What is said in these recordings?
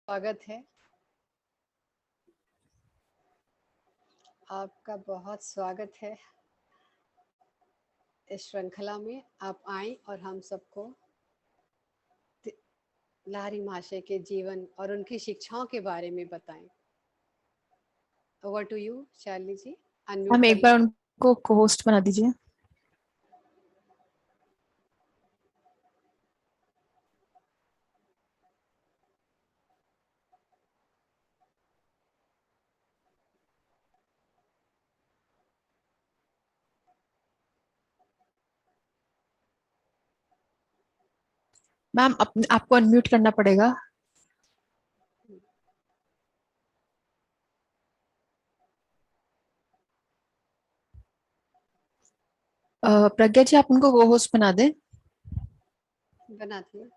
स्वागत है। आपका बहुत स्वागत है इस श्रृंखला में। आप आए और हम सबको लाहिरी महाशय के जीवन और उनकी शिक्षाओं के बारे में बताएं। Over to you Shalini ji. Unmute हम एक कर बार लें। उनको को-होस्ट बना दीजिए। मैम आपको अनम्यूट करना पड़ेगा। प्रज्ञा जी, आप उनको को-होस्ट बना दें। बनाती हूँ।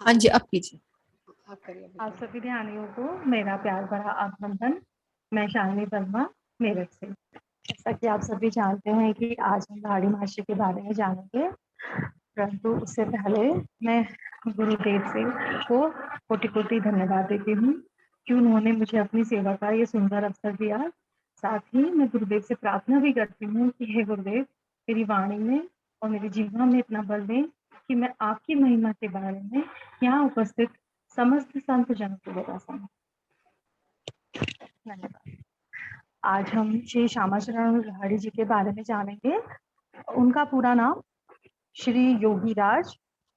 हाँ जी, अब कीजिए। आप करिए। आप सभी ध्यानियों को मेरा प्यार भरा अभिनंदन। मैं शालिनी वर्मा, मेरठ से। जैसा कि आप सभी जानते हैं कि आज हम लाहिड़ी महाशय के बारे में जानेंगे, परंतु उससे पहले मैं गुरुदेव से को कोटि कोटि धन्यवाद देती हूँ कि उन्होंने मुझे अपनी सेवा का ये सुंदर अवसर दिया। साथ ही मैं गुरुदेव से प्रार्थना भी करती हूँ कि हे गुरुदेव, मेरी वाणी में और मेरी जीवन में इतना बल दें कि मैं आपकी महिमा के बारे में यहाँ उपस्थित समस्त संत जन को बता सकूं। धन्यवाद। आज हम श्री श्यामाचरण लाहिड़ी जी के बारे में जानेंगे। उनका पूरा नाम श्री योगीराज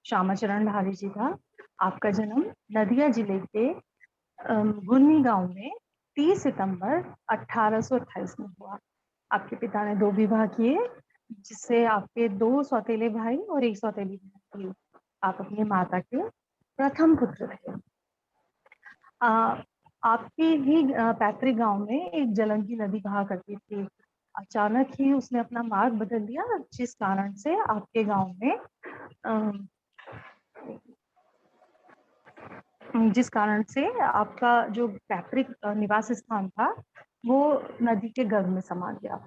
श्यामाचरण लाहिड़ी जी था। आपका जन्म नदिया जिले के गुन्नी गांव में 30 सितंबर 1828 में हुआ। आपके पिता ने 2 विवाह किए, जिससे आपके 2 सौतेले भाई और 1 सौतेली बहन थी। आप अपनी माता के प्रथम पुत्र थे। आपके ही पैतृक गांव में एक जलंगी नदी बहा करती थी। अचानक ही उसने अपना मार्ग बदल दिया, जिस कारण से आपके गांव में जिस कारण से आपका जो पैतृक निवास स्थान था वो नदी के गर्भ में समा गया।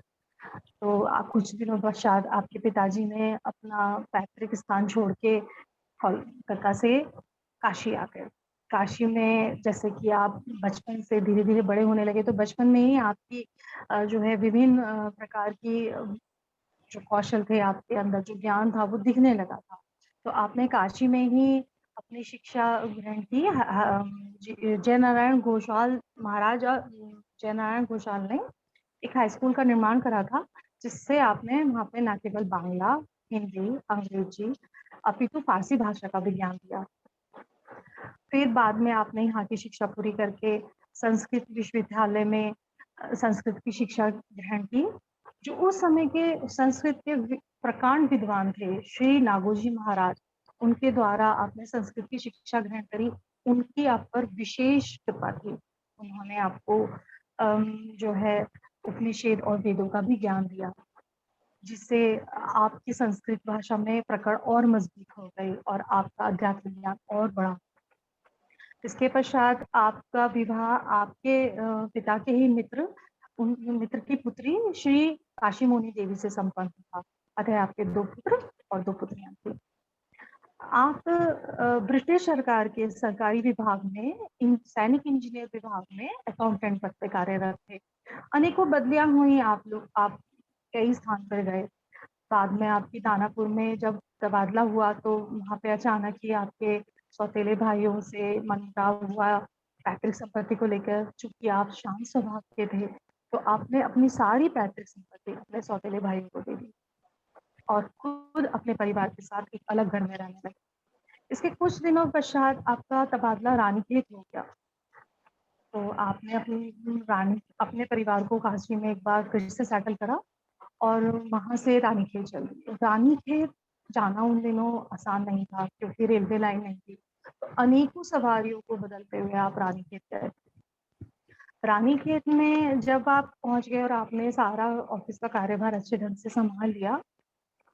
तो कुछ दिनों पश्चात आपके पिताजी ने अपना पैतृक स्थान छोड़ के कोलकाता से काशी आ गए। काशी में जैसे कि आप बचपन से धीरे धीरे बड़े होने लगे, तो बचपन में ही आपकी जो है विभिन्न प्रकार की जो कौशल थे आपके अंदर, जो ज्ञान था वो दिखने लगा था। तो आपने काशी में ही अपनी शिक्षा ग्रहण की। जय नारायण घोषाल महाराज और जय नारायण घोषाल ने एक हाई स्कूल का निर्माण करा था, जिससे आपने वहाँ पे न केवल बांग्ला, हिंदी, अंग्रेजी अपितु फारसी भाषा का भी ज्ञान दिया। फिर बाद में आपने यहाँ की शिक्षा पूरी करके संस्कृत विश्वविद्यालय में संस्कृत की शिक्षा ग्रहण की। जो उस समय के संस्कृत के प्रकांड विद्वान थे श्री नागोजी महाराज, उनके द्वारा आपने संस्कृत की शिक्षा ग्रहण करी। उनकी आप पर विशेष कृपा थी। उन्होंने आपको जो है उपनिषद और वेदों का भी ज्ञान दिया, जिससे आपकी संस्कृत भाषा में प्रकड़ और मजबूत हो गई और आपका अध्यात्म ज्ञान और बढ़ा। इसके पश्चात आपका विवाह आपके पिता के ही उन मित्र की पुत्री श्री काशी मोनी देवी से संपन्न था। अतः आपके 2 पुत्र और 2 पुत्रियां थी। आप ब्रिटिश सरकार के सरकारी विभाग में सैनिक इंजीनियर विभाग में अकाउंटेंट पद पे कार्यरत थे। अनेकों बदलियां हुई, आप कई स्थान पर गए। बाद में आपकी दानापुर में जब तबादला हुआ तो वहाँ पे अचानक ही आपके सौतेले भाइयों से मनमुटाव हुआ पैतृक संपत्ति को लेकर। चूंकि आप शांत स्वभाव के थे, तो आपने अपनी सारी पैतृक संपत्ति अपने सौतेले भाइयों को दे दी और खुद अपने परिवार के साथ एक अलग घर में रहने लगे। इसके कुछ दिनों पश्चात आपका तबादला रानीखेत हो गया। तो आपने अपने परिवार को काशी में एक बार फिर से सेटल करा और वहां से रानीखेत चल गई। रानीखेत जाना उन दिनों आसान नहीं था, क्योंकि रेलवे लाइन नहीं थी। तो अनेकों सवारियों को बदलते हुए आप रानीखेत गए। रानीखेत में जब आप पहुंच गए और आपने सारा ऑफिस का कार्यभार अच्छे ढंग से संभाल लिया,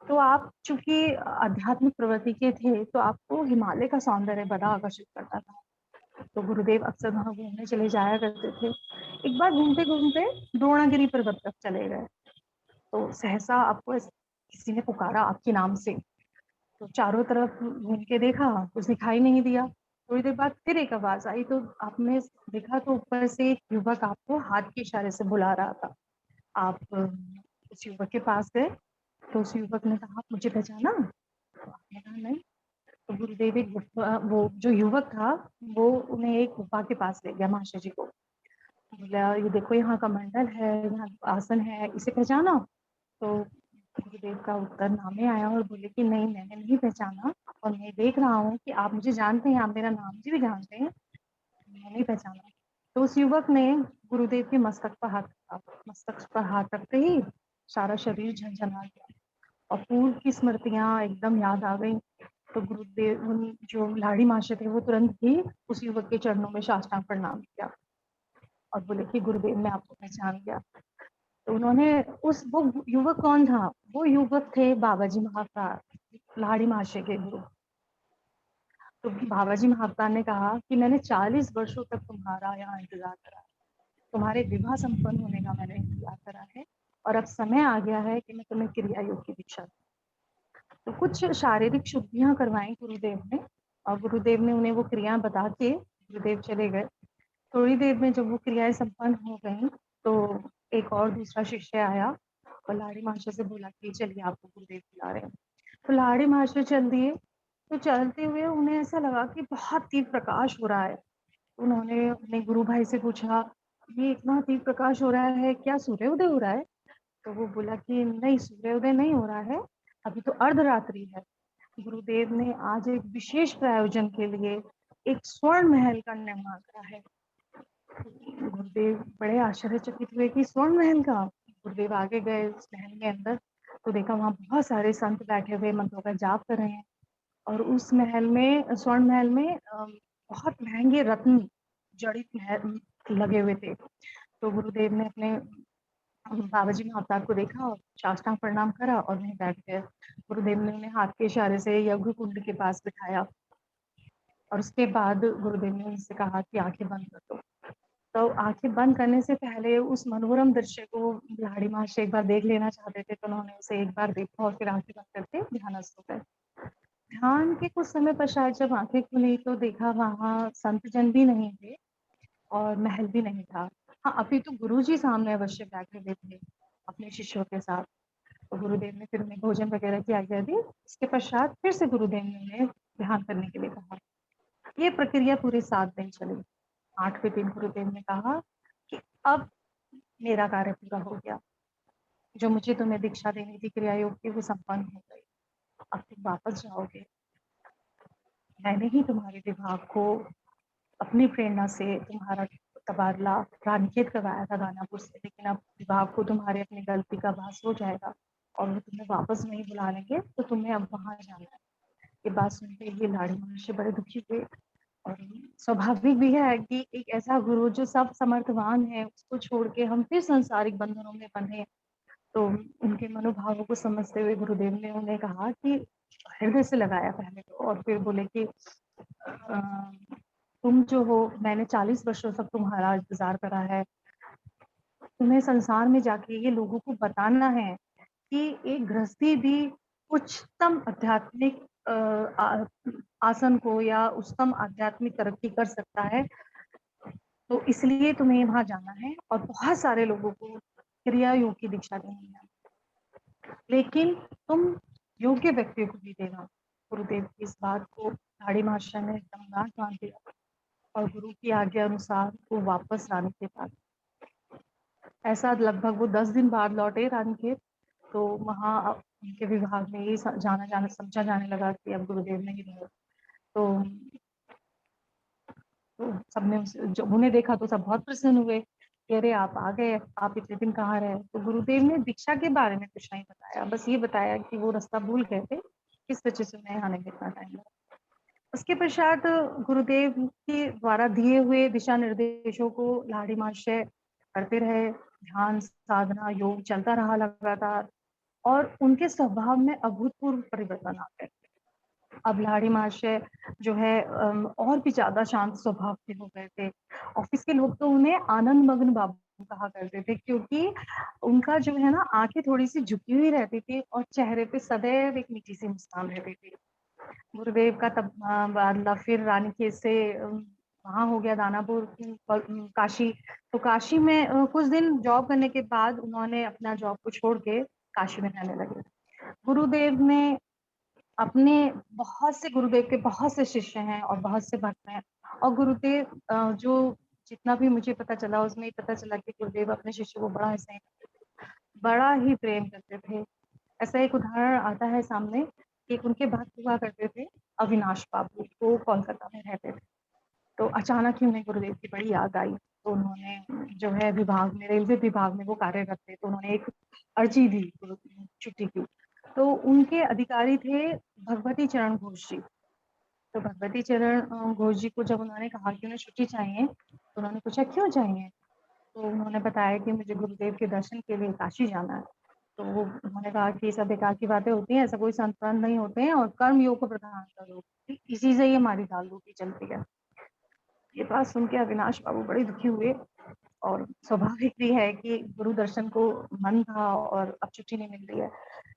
तो आप चूंकि आध्यात्मिक प्रवृत्ति के थे, तो आपको हिमालय का सौंदर्य बड़ा आकर्षित करता था। तो गुरुदेव अक्सर वहां घूमने चले जाया करते थे। एक बार घूमते घूमते द्रोणागिरी पर्वत तक चले गए, तो सहसा आपको किसी ने पुकारा आपके नाम से। तो चारों तरफ घूम के देखा, कुछ दिखाई नहीं दिया। थोड़ी देर बाद फिर एक आवाज आई, तो आपने देखा तो ऊपर से एक युवक आपको हाथ के इशारे से बुला रहा था। आप उस युवक के पास गए, तो उस युवक ने कहा, "आप मुझे पहचाना?" तो आपने कहा, "नहीं।" तो गुरुदेव एक वो जो युवक था, वो उन्हें एक गुफा के पास ले गया, महाशय जी को। बोला, "ये देखो यहाँ का मंडल है, यहाँ आसन है, इसे पहचाना?" तो गुरुदेव का उत्तर ना में आया और बोले कि नहीं, मैंने नहीं पहचाना, और मैं देख रहा हूँ कि आप मुझे जानते हैं, आप मेरा नाम भी जानते हैं, मैंने नहीं पहचाना। तो उस युवक ने गुरुदेव के मस्तक पर हाथ रखा। मस्तक पर हाथ रखते ही सारा शरीर झंझना गया और पूर्व की स्मृतियां एकदम याद आ गई। तो गुरुदेव जो लाड़ी महाशय थे, वो तुरंत ही उस युवक के चरणों में साष्टांग प्रणाम किया और बोले कि गुरुदेव, मैं आपको पहचान गया। तो उन्होंने वो युवक कौन था? वो युवक थे बाबा जी महाप्राण, लाड़ी महाशय के गुरु। तो बाबा जी महाप्राण ने कहा कि मैंने 40 वर्षों तक तुम्हारा यहाँ इंतजार करा है, तुम्हारे विवाह संपन्न होने का मैंने इंतजार करा है, और अब समय आ गया है कि मैं तुम्हें क्रिया योग की दीक्षा दूं। तो कुछ शारीरिक शुद्धियां करवाई गुरुदेव ने, और गुरुदेव ने उन्हें वो क्रियाएं बता के गुरुदेव चले गए। थोड़ी देर में जब वो क्रियाएं संपन्न हो गई, तो एक और दूसरा शिष्य आया और लाड़ी महाशय से बोला कि चलिए, आपको गुरुदेव बुला रहे हैं। तो लाड़ी महाशय चल दिए। तो चलते हुए उन्हें ऐसा लगा कि बहुत तीव्र प्रकाश हो रहा है। उन्होंने अपने गुरु भाई से पूछा, ये इतना तीव्र प्रकाश हो रहा है, क्या सूर्योदय हो रहा है? तो वो बोला कि नहीं, सूर्योदय नहीं हो रहा है, अभी तो अर्धरात्रि है। गुरुदेव ने आज एक विशेष प्रायोजन के लिए एक स्वर्ण महल का निर्माण करा है। गुरुदेव बड़े आश्चर्यचकित हुए कि स्वर्ण महल का। गुरुदेव आगे गए उस महल में अंदर, तो देखा वहां बहुत सारे संत बैठे हुए मंत्रों का जाप कर रहे हैं, और उस महल में, स्वर्ण महल में बहुत महंगे रत्न जड़ित लगे हुए थे। तो गुरुदेव ने अपने बाबा जी महाप्राण को देखा और साष्टांग प्रणाम करा और वहीं बैठ गए। गुरुदेव ने उन्हें हाथ के इशारे से यज्ञ कुंड के पास बिठाया, और उसके बाद गुरुदेव ने उनसे कहा कि आंखें बंद कर दो। तो आंखें बंद करने से पहले उस मनोरम दृश्य को लाड़ी महाशय एक बार देख लेना चाहते थे, तो उन्होंने उसे एक बार देखा और फिर आंखें बंद करके ध्यानस्थ हो गए। ध्यान के कुछ समय पश्चात जब आंखें खुली, तो देखा वहां संतजन भी नहीं थे और महल भी नहीं था। हाँ, अभी तो गुरुजी सामने अवश्य बैठे हुए थे अपने शिष्यों के साथ। तो गुरुदेव ने फिर उन्हें भोजन वगैरह की आज्ञा दी। इसके पश्चात फिर से गुरुदेव ने उन्हें ध्यान करने के लिए कहा। ये प्रक्रिया पूरे 7 दिन चली। 8वें दिन गुरुदेव ने कहा कि अब मेरा कार्य पूरा हो गया, जो मुझे तुम्हें दीक्षा देनी थी क्रिया योग की, वो संपन्न हो गई। अब तुम वापस जाओगे। मैंने ही तुम्हारे विभाग को अपनी प्रेरणा से तुम्हारा तबादला रानीखेत करवाया था दानापुर से, लेकिन अब विभाग को तुम्हारे अपनी गलती का आभास हो जाएगा और वो तुम्हें वापस नहीं बुला लेंगे, तो तुम्हें अब वहां जाना है। ये बात सुनते ही लाड़ी महाशय बड़े दुखी हुए, और स्वाभाविक भी है कि एक ऐसा गुरु जो सब समर्थवान है, उसको छोड़ के हम फिर सांसारिक बंधनों में बंधे। तो उनके मनोभावों को समझते हुए गुरुदेव ने उन्हें कहा कि हृदय से लगाया पहले तो, और फिर बोले कि तुम जो हो, मैंने 40 वर्षों तक तुम्हारा इंतजार करा है। तुम्हें संसार में जाके ये लोगों को बताना है कि एक गृहस्थी भी उच्चतम आध्यात्मिक आसन को या उच्चतम आध्यात्मिक तरक्की कर सकता है। तो इसलिए तुम्हें वहां जाना है और बहुत सारे लोगों को क्रिया योग की दीक्षा देनी है, लेकिन तुम योग्य व्यक्ति को भी देना। गुरुदेव की इस बात को लाड़ी महाशय ने एकदम गांठ बांध दिया, और गुरु की आज्ञा अनुसार वो वापस रानीखेत आ गए। ऐसा लगभग वो 10 दिन बाद लौटे रानीखेत। तो वहाँ उनके विभाग में ये जाना समझा जाने लगा कि अब गुरुदेव नहीं रहे। तो सबने जब उन्हें देखा तो सब बहुत प्रसन्न हुए कि अरे, आप आ गए, आप इतने दिन कहाँ रहे? तो गुरुदेव ने दीक्षा के बारे में कुछ नहीं बताया, बस ये बताया कि वो रास्ता भूल गए थे, किस वजह से उन्हें आने में इतना टाइम लगा। उसके पश्चात गुरुदेव के द्वारा दिए हुए दिशा निर्देशों को लाड़ी महाशय करते रहे। ध्यान, साधना, योग चलता रहा लगातार, और उनके स्वभाव में अभूतपूर्व परिवर्तन आ गए। अब लाड़ी महाशय जो है और भी ज्यादा शांत स्वभाव के हो गए थे। ऑफिस के लोग तो उन्हें आनंद मग्न बाबू कहा करते थे, क्योंकि उनका जो है ना, आंखें थोड़ी सी झुकी हुई रहती थी और चेहरे पे सदैव एक मीठी सी मुस्कान रहती थी। गुरुदेव का तब बदला फिर रानीखेत से वहाँ हो गया दानापुर, काशी। तो काशी में कुछ दिन जॉब करने के बाद उन्होंने अपना जॉब को छोड़ के काशी में रहने लगे। गुरुदेव ने अपने गुरुदेव के बहुत से शिष्य हैं और बहुत से भक्त हैं, और गुरुदेव जो जितना भी मुझे पता चला उसमें ये पता चला कि गुरुदेव अपने शिष्य को बड़ा स्नेह, बड़ा ही प्रेम करते थे। ऐसा एक उदाहरण आता है सामने, एक उनके भक्त हुआ करते थे अविनाश बाबू, वो कोलकाता में रहते थे। तो अचानक ही उन्हें गुरुदेव की बड़ी याद आई, तो उन्होंने जो है विभाग में, रेलवे विभाग में वो कार्यरत थे, तो उन्होंने एक अर्जी दी छुट्टी की। तो उनके अधिकारी थे भगवती चरण घोष जी। तो भगवती चरण घोष जी को जब उन्होंने कहा कि उन्हें छुट्टी चाहिए, तो उन्होंने पूछा क्यों चाहिए? तो उन्होंने बताया कि मुझे गुरुदेव के दर्शन के लिए काशी जाना है। तो उन्होंने कहा कि सब बेकार की बातें होती हैं, ऐसा कोई संतन नहीं होते हैं, और कर्म योग को प्रधान करो, इसी से ही हमारी दाल रोटी चलती है। ये बात सुन के अविनाश बाबू बड़े दुखी हुए, और स्वाभाविक भी है कि गुरु दर्शन को मन था और अब छुट्टी नहीं मिल रही है।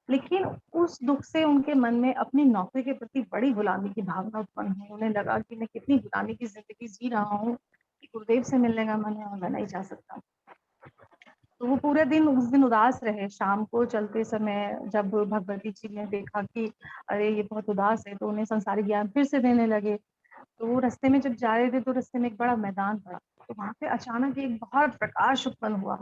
लेकिन उस दुख से उनके मन में अपनी नौकरी के प्रति बड़ी गुलामी की भावना उत्पन्न हुई। उन्हें लगा कि मैं कितनी गुलामी की जिंदगी जी रहा हूँ, कि गुरुदेव से मिलने का मन है और मैं नहीं जा सकता। तो वो पूरे दिन उस दिन उदास रहे। शाम को चलते समय जब भगवती जी ने देखा कि अरे ये बहुत उदास है, तो उन्हें संसारिक ज्ञान फिर से देने लगे। तो वो रास्ते में जब जा रहे थे, तो रास्ते में एक बड़ा मैदान पड़ा, तो वहां पे अचानक एक बहुत प्रकाश उत्पन्न हुआ,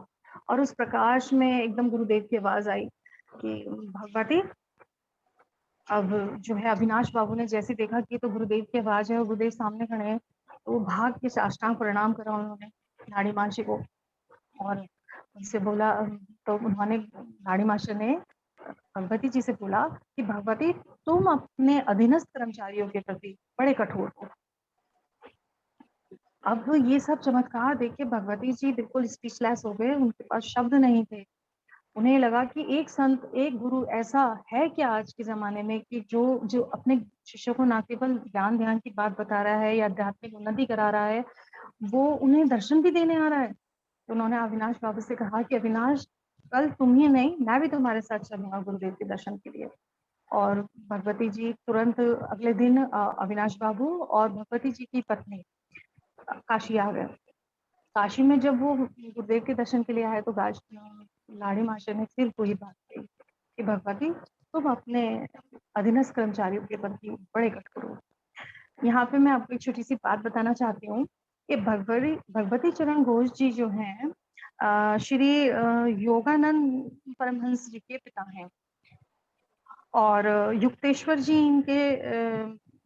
और उस प्रकाश में एकदम गुरुदेव की आवाज आई कि भगवती। अब जो है अविनाश बाबू ने जैसे देखा कि तो गुरुदेव की आवाज है और गुरुदेव सामने खड़े हैं, तो वो भाग के साष्टांग प्रणाम करा उन्होंने लाड़ी मासी को, और उनसे बोला, तो उन्होंने लाड़ी मास्टर ने भगवती जी से बोला कि भगवती तुम अपने अधीनस्थ कर्मचारियों के प्रति बड़े कठोर हो। अब ये सब चमत्कार देख के भगवती जी बिल्कुल स्पीचलेस हो गए, उनके पास शब्द नहीं थे। उन्हें लगा कि एक संत, एक गुरु ऐसा है क्या आज के जमाने में कि जो जो अपने शिष्यों को ना केवल ज्ञान ध्यान की बात बता रहा है या आध्यात्मिक उन्नति करा रहा है, वो उन्हें दर्शन भी देने आ रहा है। तो उन्होंने अविनाश बाबू से कहा कि अविनाश, कल तुम ही नहीं, मैं भी तुम्हारे साथ चलूंगा गुरुदेव के दर्शन के लिए। और भगवती जी तुरंत अगले दिन अविनाश बाबू और भगवती जी की पत्नी काशी आ गए। काशी में जब वो गुरुदेव के दर्शन के लिए आए, तो लाड़ी मास्टर ने फिर वही बात कही कि भगवती तुम अपने अधीनस्थ कर्मचारियों के प्रति बड़े कठोर हो। यहाँ पे मैं आपको एक छोटी सी बात बताना चाहती हूँ कि भगवती चरण घोष जी जो हैं श्री योगानंद परमहंस जी के पिता हैं, और युक्तेश्वर जी इनके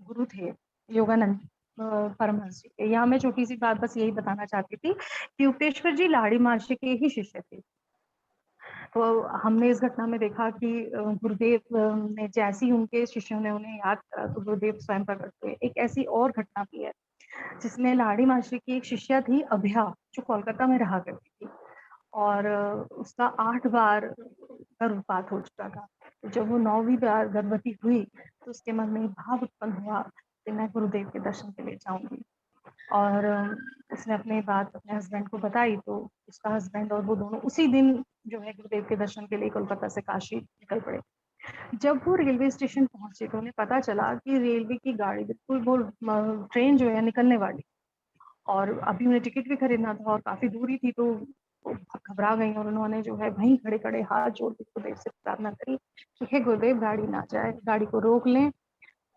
गुरु थे, योगानंद परमहंस जी के। यहाँ मैं छोटी सी बात बस यही बताना चाहती थी कि युक्तेश्वर जी लाड़ी मासी के ही शिष्य थे। तो हमने इस घटना में देखा कि गुरुदेव ने जैसे ही उनके शिष्यों ने उन्हें याद करा, तो गुरुदेव स्वयं प्रकट हुए। एक ऐसी और घटना भी है जिसमें लाड़ी मासी की एक शिष्या थी अभ्या, जो कोलकाता में रहा करती थी, और उसका 8 बार गर्भपात हो चुका था। तो जब वो 9वीं बार गर्भवती हुई, तो उसके मन में भाव उत्पन्न हुआ कि मैं गुरुदेव के दर्शन के लिए जाऊंगी। और उसने अपनी बात अपने हस्बैंड को बताई, तो उसका हस्बैंड और वो दोनों उसी दिन जो है गुरुदेव के दर्शन के लिए कोलकाता से काशी निकल पड़े। जब वो रेलवे स्टेशन पहुंचे, तो उन्हें पता चला कि रेलवे की गाड़ी बिल्कुल, वो ट्रेन जो है निकलने वाली, और अभी उन्हें टिकट भी खरीदना था और काफी दूरी थी। तो वो घबरा गई, और उन्होंने जो है वहीं खड़े खड़े हाथ जोड़ के गुरुदेव से प्रार्थना करी कि हे गुरुदेव, गाड़ी ना जाए, गाड़ी को रोक लें,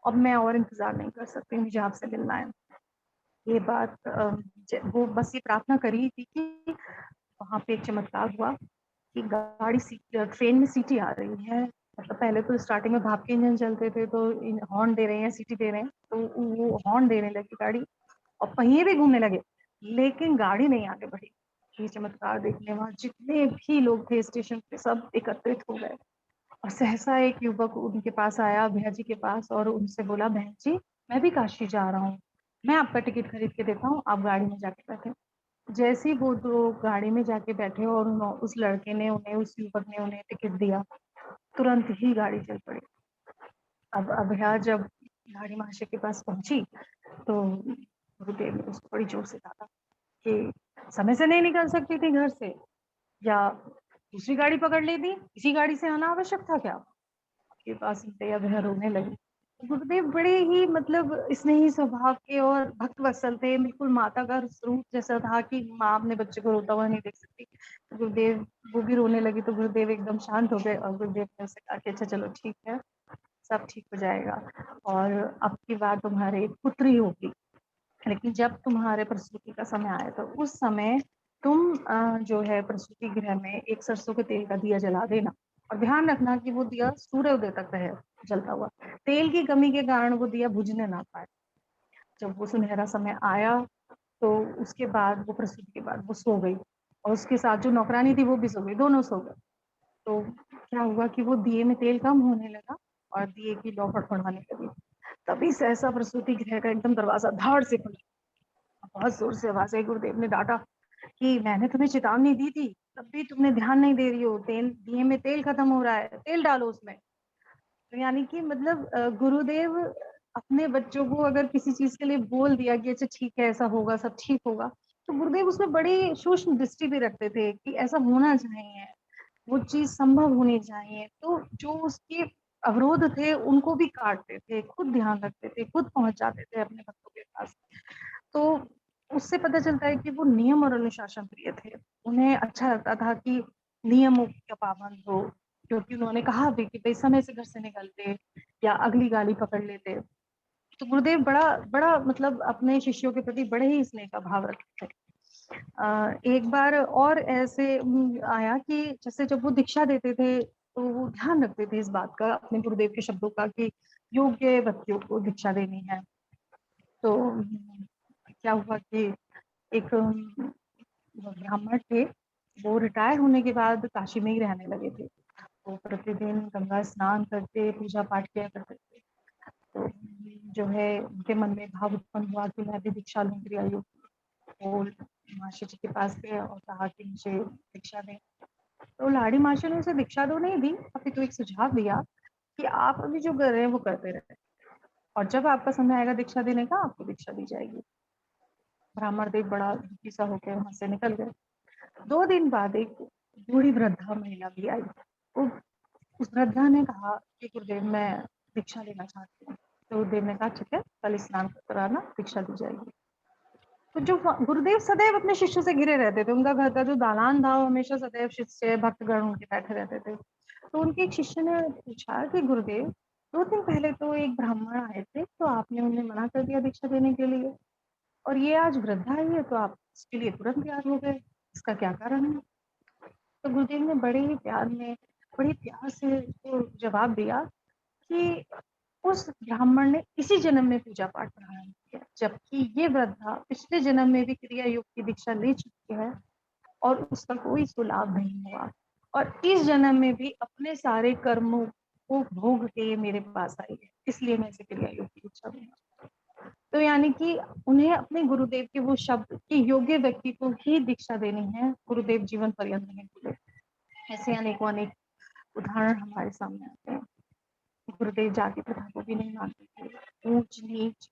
अब मैं और इंतजार नहीं कर सकती, मुझे आपसे मिलना है। ये बात वो बस ये प्रार्थना करी थी कि वहां पे एक चमत्कार हुआ कि ट्रेन में सीटी आ रही है। मतलब पहले तो स्टार्टिंग में भाप के इंजन चलते थे, तो हॉर्न दे रहे हैं, सीटी दे रहे हैं, तो वो हॉर्न देने लगी गाड़ी, और पहिए भी घूमने लगे, लेकिन गाड़ी नहीं आगे बढ़ी। ये चमत्कार देखने वहां जितने भी लोग थे स्टेशन पे, सब एकत्रित हो गए, और सहसा एक युवक उनके पास आया, भैया जी के पास, और उनसे बोला, बहन जी मैं भी काशी जा रहा हूँ, मैं आपका टिकट खरीद के देता हूँ, आप गाड़ी में जाके बैठे। जैसे ही वो दो गाड़ी में जाके बैठे, और उस लड़के ने उन्हें, उस युवक ने उन्हें टिकट दिया, तुरंत ही गाड़ी चल पड़ी। अब अभया जब गाड़ी महाशय के पास पहुंची, तो गुरुदेव ने उसको बड़ी जोर से कहा कि समय से नहीं निकल सकती थी घर से, या दूसरी गाड़ी पकड़ लेती, इसी गाड़ी से आना आवश्यक था क्या? के पास अभया रोने लगी गुरुदेव बड़े ही मतलब स्नेही स्वभाव के और भक्त वत्सल थे, बिल्कुल माता का स्वरूप जैसा था कि माँ अपने बच्चे को रोता हुआ नहीं देख सकती। तो गुरुदेव वो भी रोने लगी तो गुरुदेव एकदम शांत हो गए और गुरुदेव ने उससे कहा कि अच्छा चलो ठीक है, सब ठीक हो जाएगा और अब की बार तुम्हारे एक पुत्री होगी, लेकिन जब तुम्हारे प्रसूति का समय आए तो उस समय तुम जो है प्रसूति गृह में एक सरसों के तेल का दिया जला देना और ध्यान रखना कि वो दिया सूर्योदय तक रहे जलता हुआ। तेल की कमी के कारण वो दिया बुझने ना पाए। जब वो सुनहरा समय आया तो उसके बाद वो प्रसूति के बाद वो सो गई और उसके साथ जो नौकरानी थी वो भी सो गई, दोनों सो गए। तो क्या हुआ कि वो दिए में तेल कम होने लगा और दिए की लौ फड़फड़ाने लगी। तभी सहसा प्रसूति गृह का एकदम दरवाजा धाड़ से खुला। बहुत जोर से आवाज आई। गुरुदेव ने डांटा कि मैंने तुम्हें चेतावनी दी थी, तब भी तुमने ध्यान नहीं दे रही हो, तेल दिए में तेल खत्म हो रहा है, तेल डालो उसमें। तो यानी कि मतलब गुरुदेव अपने बच्चों को अगर किसी चीज के लिए बोल दिया कि अच्छा ठीक है ऐसा होगा सब ठीक होगा, तो गुरुदेव उसमें बड़ी सूक्ष्म दृष्टि भी रखते थे कि ऐसा होना चाहिए, वो चीज संभव होनी चाहिए। तो जो उसके अवरोध थे उनको भी काटते थे, खुद ध्यान रखते थे, खुद पहुंच जाते थे अपने भक्तों के पास। तो उससे पता चलता है कि वो नियम और अनुशासन प्रिय थे। उन्हें अच्छा लगता था कि नियमों का पाबंद हो, क्योंकि उन्होंने कहा भी कि भाई समय से घर से निकलते या अगली गाड़ी पकड़ लेते। तो गुरुदेव बड़ा बड़ा मतलब अपने शिष्यों के प्रति बड़े ही स्नेह का भाव रखते थे। एक बार और ऐसे आया कि जैसे जब वो दीक्षा देते थे तो वो ध्यान रखते थे इस बात का, अपने गुरुदेव के शब्दों का, कि योग्य व्यक्तियों को दीक्षा देनी है। तो क्या हुआ कि एक ब्राह्मण थे, वो रिटायर होने के बाद काशी में ही रहने लगे थे। वो प्रतिदिन गंगा स्नान करते, पूजा पाठ किया करते थे। तो जो है उनके मन में भाव उत्पन्न हुआ कि मैं भी दीक्षा लूं क्रिया योग। वो माशी जी के पास गए और कहा कि मुझे दीक्षा दें। तो लाड़ी माशी ने उसे दीक्षा तो नहीं दी, अभी तो एक सुझाव दिया कि आप अभी जो कर रहे हैं वो करते रहे और जब आपका समय आएगा दीक्षा देने का आपको दीक्षा दी जाएगी। ब्राह्मण देव बड़ा दुखी सा होकर वहां से निकल गए। 2 दिन बाद एक बूढ़ी वृद्धा महिला भी आई। वो उस वृद्धा ने कहा कि गुरुदेव मैं दीक्षा लेना चाहती हूँ। तो गुरुदेव ने कहा ठीक है, कल स्नान कराना, दीक्षा दी जाएगी। तो जो गुरुदेव सदैव अपने शिष्य से घिरे रहते थे, उनका घर का जो दालान था वो हमेशा सदैव शिष्य भक्तगण उनके बैठे रहते थे। तो उनके एक शिष्य ने पूछा कि गुरुदेव 2 दिन पहले तो एक ब्राह्मण आए थे, तो आपने उन्हें मना कर दिया दीक्षा देने के लिए, और ये आज वृद्धा आई है तो आप इसके लिए तुरंत तैयार हो गए, इसका क्या कारण है? तो गुरुदेव ने बड़े प्यार से उसको जवाब दिया कि उस ब्राह्मण ने इसी जन्म में पूजा पाठ प्रारंभ किया, जबकि ये वृद्धा पिछले जन्म में भी क्रिया योग की दीक्षा ले चुकी है और उसका कोई इसको लाभ नहीं हुआ, और इस जन्म में भी अपने सारे कर्मों को भोग के मेरे पास आई है, इसलिए मैं इसे क्रिया योग की दीक्षा दूंगा। तो यानी कि उन्हें अपने गुरुदेव के वो शब्द कि योग्य व्यक्ति को ही दीक्षा देनी है, गुरुदेव जीवन पर्यंत नहीं भूले। ऐसे अनेकों अनेक उदाहरण हमारे सामने आते हैं। गुरुदेव जाति प्रथा को भी नहीं मानते थे, ऊंच नीच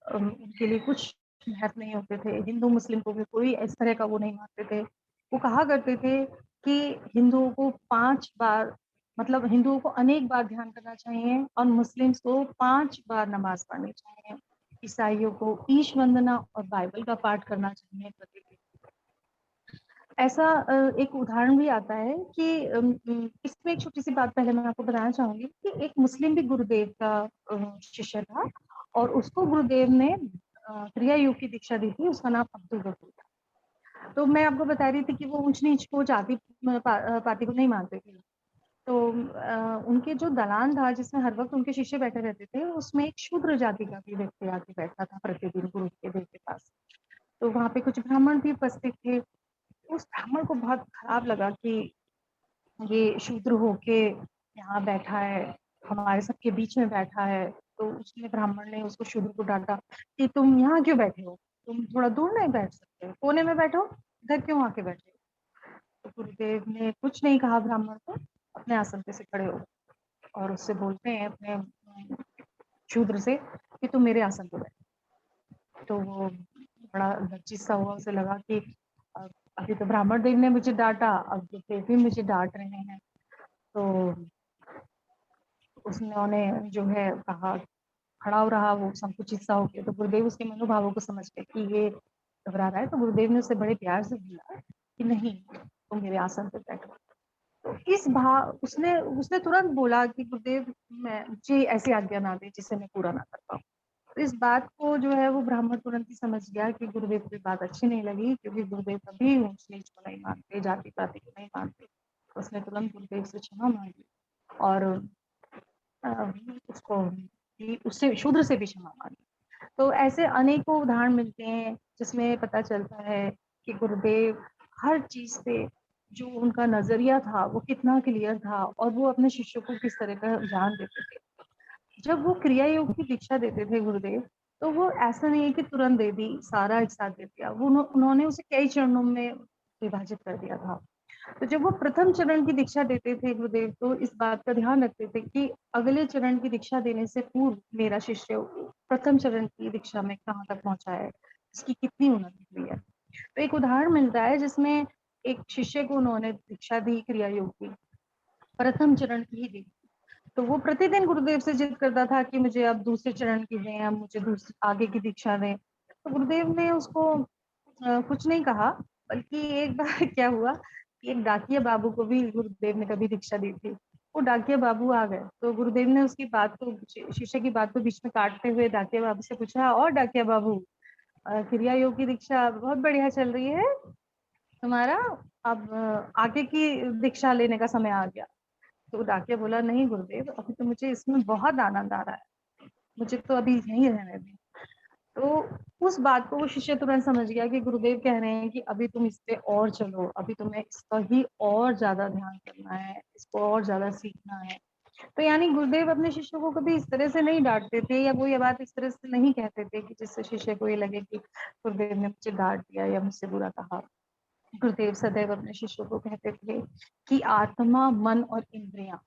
उनके लिए कुछ महत्व नहीं होते थे। हिंदू मुस्लिम को भी कोई इस तरह का वो नहीं मानते थे। वो कहा करते थे कि हिंदुओं को 5 बार मतलब हिंदुओं को अनेक बार ध्यान करना चाहिए और मुस्लिम्स को 5 बार नमाज पढ़नी चाहिए। ईसाइयों को ईश वंदना और बाइबल का पाठ करना चाहिए प्रतिदिन। ऐसा एक उदाहरण भी आता है कि इसमें एक छोटी सी बात पहले मैं आपको बताना चाहूंगी कि एक मुस्लिम भी गुरुदेव का शिष्य था और उसको गुरुदेव ने क्रिया योग की दीक्षा दी थी। उसका नाम अब्दुल गफूर था। तो मैं आपको बता रही थी कि वो ऊंच नीच को जाति पाति को नहीं मानते थे। तो उनके जो दलान था जिसमें हर वक्त उनके शिष्य बैठे रहते थे, उसमें एक शूद्र जाति का भी व्यक्ति आके बैठता था प्रतिदिन गुरु के देव के पास। तो वहां पे कुछ ब्राह्मण भी उपस्थित थे। उस ब्राह्मण को बहुत खराब लगा कि ये शूद्र होके यहाँ बैठा है, हमारे सबके बीच में बैठा है। तो उसने ब्राह्मण ने उसको शूद्र को डांटा कि तुम यहाँ क्यों बैठे हो, तुम थोड़ा दूर नहीं बैठ सकते, कोने में बैठो, इधर क्यों आके बैठे हो? तो गुरुदेव ने कुछ नहीं कहा ब्राह्मण को, अपने आसन पे से खड़े हो और उससे बोलते हैं अपने शूद्र से कि तुम मेरे आसन पे बैठ। तो वो बड़ा लज्जित सा हुआ, उसे लगा कि अभी तो ब्राह्मण देव ने मुझे डांटा, अब गुरुदेव भी मुझे डांट रहे हैं। तो उसने जो है कहा, खड़ा हो रहा वो संकुचित सा होके, तो गुरुदेव उसके मनोभावों को समझ गए कि ये घबरा रहा है, तो गुरुदेव ने उसे बड़े प्यार से बोला कि नहीं, तुम मेरे आसन पे बैठो। तो इस भाव उसने उसने तुरंत बोला कि गुरुदेव मैं मुझे ऐसी आज्ञा ना दे जिसे मैं पूरा ना कर पाऊँ। तो इस बात को जो है वो ब्राह्मण तुरंत ही समझ गया कि गुरुदेव को ये बात अच्छी नहीं लगी, क्योंकि गुरुदेव कभी ऊंच नीच को नहीं मानते, जाति पाति को नहीं मानते। तो उसने तुरंत गुरुदेव से क्षमा मांगी और उसको उससे शूद्र से भी क्षमा मांगी। तो ऐसे अनेकों उदाहरण मिलते हैं जिसमें पता चलता है कि गुरुदेव हर चीज पे जो उनका नजरिया था वो कितना क्लियर था, और वो अपने शिष्यों को किस तरह का ज्ञान देते थे। जब वो क्रिया योग की दीक्षा देते थे गुरुदेव, तो वो ऐसा नहीं है कि तुरंत दे दी, सारा एक साथ दे दिया, वो उन्होंने उसे कई चरणों में विभाजित कर दिया था। तो जब वो प्रथम चरण की दीक्षा देते थे गुरुदेव, तो इस बात का ध्यान रखते थे कि अगले चरण की दीक्षा देने से पूर्व मेरा शिष्य प्रथम चरण की दीक्षा में कहाँ तक पहुंचा है, इसकी कितनी उन्नति हुई है। तो एक उदाहरण मिलता है जिसमें एक शिष्य को उन्होंने दीक्षा दी क्रिया योग की, प्रथम चरण की ही दी। तो वो प्रतिदिन गुरुदेव से जिद करता था कि मुझे अब दूसरे चरण की दें, अब मुझे दूसरी आगे की दीक्षा दें। तो गुरुदेव ने उसको कुछ नहीं कहा, बल्कि एक बार क्या हुआ कि एक डाकिया बाबू को भी गुरुदेव ने कभी दीक्षा दी थी। वो डाकिया बाबू आ गए, तो गुरुदेव ने उसकी बात को, शिष्य की बात को बीच में काटते हुए डाकिया बाबू से पूछा, और डाकिया बाबू, क्रिया योग की दीक्षा बहुत बढ़िया चल रही है तुम्हारा, अब आगे की दीक्षा लेने का समय आ गया। तो डाकिया बोला, नहीं गुरुदेव, अभी तो मुझे इसमें बहुत आनंद आ रहा है, मुझे तो अभी यहीं रहने दें। तो उस बात को वो शिष्य तुरंत समझ गया कि गुरुदेव कह रहे हैं कि अभी तुम इस पे और चलो, अभी तुम्हें इसका ही और ज्यादा ध्यान करना है, इसको और ज्यादा सीखना है। तो यानी गुरुदेव अपने शिष्यों को कभी इस तरह से नहीं डांटते थे, या वो ये बात इस तरह से नहीं कहते थे कि जिससे शिष्य को ये लगे कि गुरुदेव ने मुझे डांट दिया या मुझसे बुरा कहा। गुरुदेव सदैव अपने शिष्यों को कहते थे कि आत्मा, मन और इंद्रियां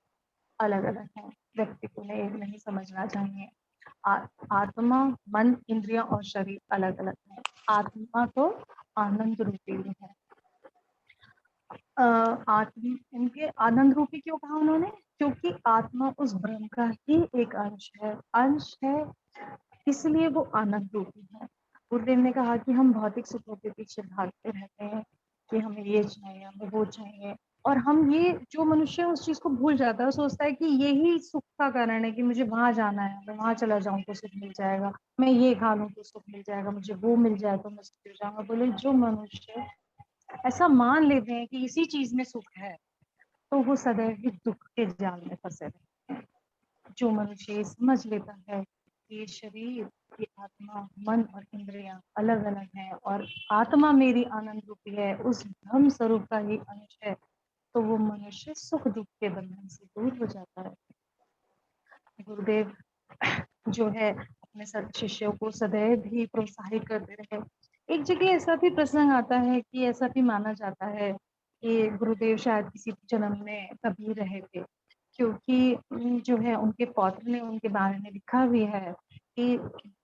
अलग अलग हैं, व्यक्ति को नहीं समझना चाहिए। आत्मा, मन, इंद्रियां और शरीर अलग अलग हैं। आत्मा तो आनंद रूपी है। इनके आनंद रूपी क्यों कहा उन्होंने? क्योंकि आत्मा उस ब्रह्म का ही एक अंश है, इसलिए वो आनंद रूपी है। गुरुदेव ने कहा कि हम भौतिक सुखों के पीछे भागते रहते हैं कि हमें ये चाहिए, हमें वो चाहिए, और हम ये जो मनुष्य उस चीज को भूल जाता है, सोचता है कि यही सुख का कारण है कि मुझे वहां जाना है, मैं वहां चला जाऊं तो सुख मिल जाएगा, मैं ये खा लूं तो सुख मिल जाएगा, मुझे वो मिल जाए तो मैं सुख जाऊंगा। बोले जो मनुष्य ऐसा मान लेते हैं कि इसी चीज में सुख है, तो वो सदैव ही दुख के जाल में फंसे रहते हैं। जो मनुष्य ये समझ लेता है कि ये शरीर, ये आत्मा, मन और इंद्रियां अलग अलग हैं और आत्मा मेरी आनंद रूपी है, उस ब्रह्म स्वरूप का ही अंश है, तो वो मनुष्य सुख दुख के बंधन से दूर हो जाता है। गुरुदेव जो है अपने शिष्यों को सदैव ही प्रोत्साहित करते रहे। एक जगह ऐसा भी प्रसंग आता है कि ऐसा भी माना जाता है कि गुरुदेव शायद किसी जन्म में कबीर रहे थे, क्योंकि जो है उनके पौत्र ने उनके बारे में लिखा भी है कि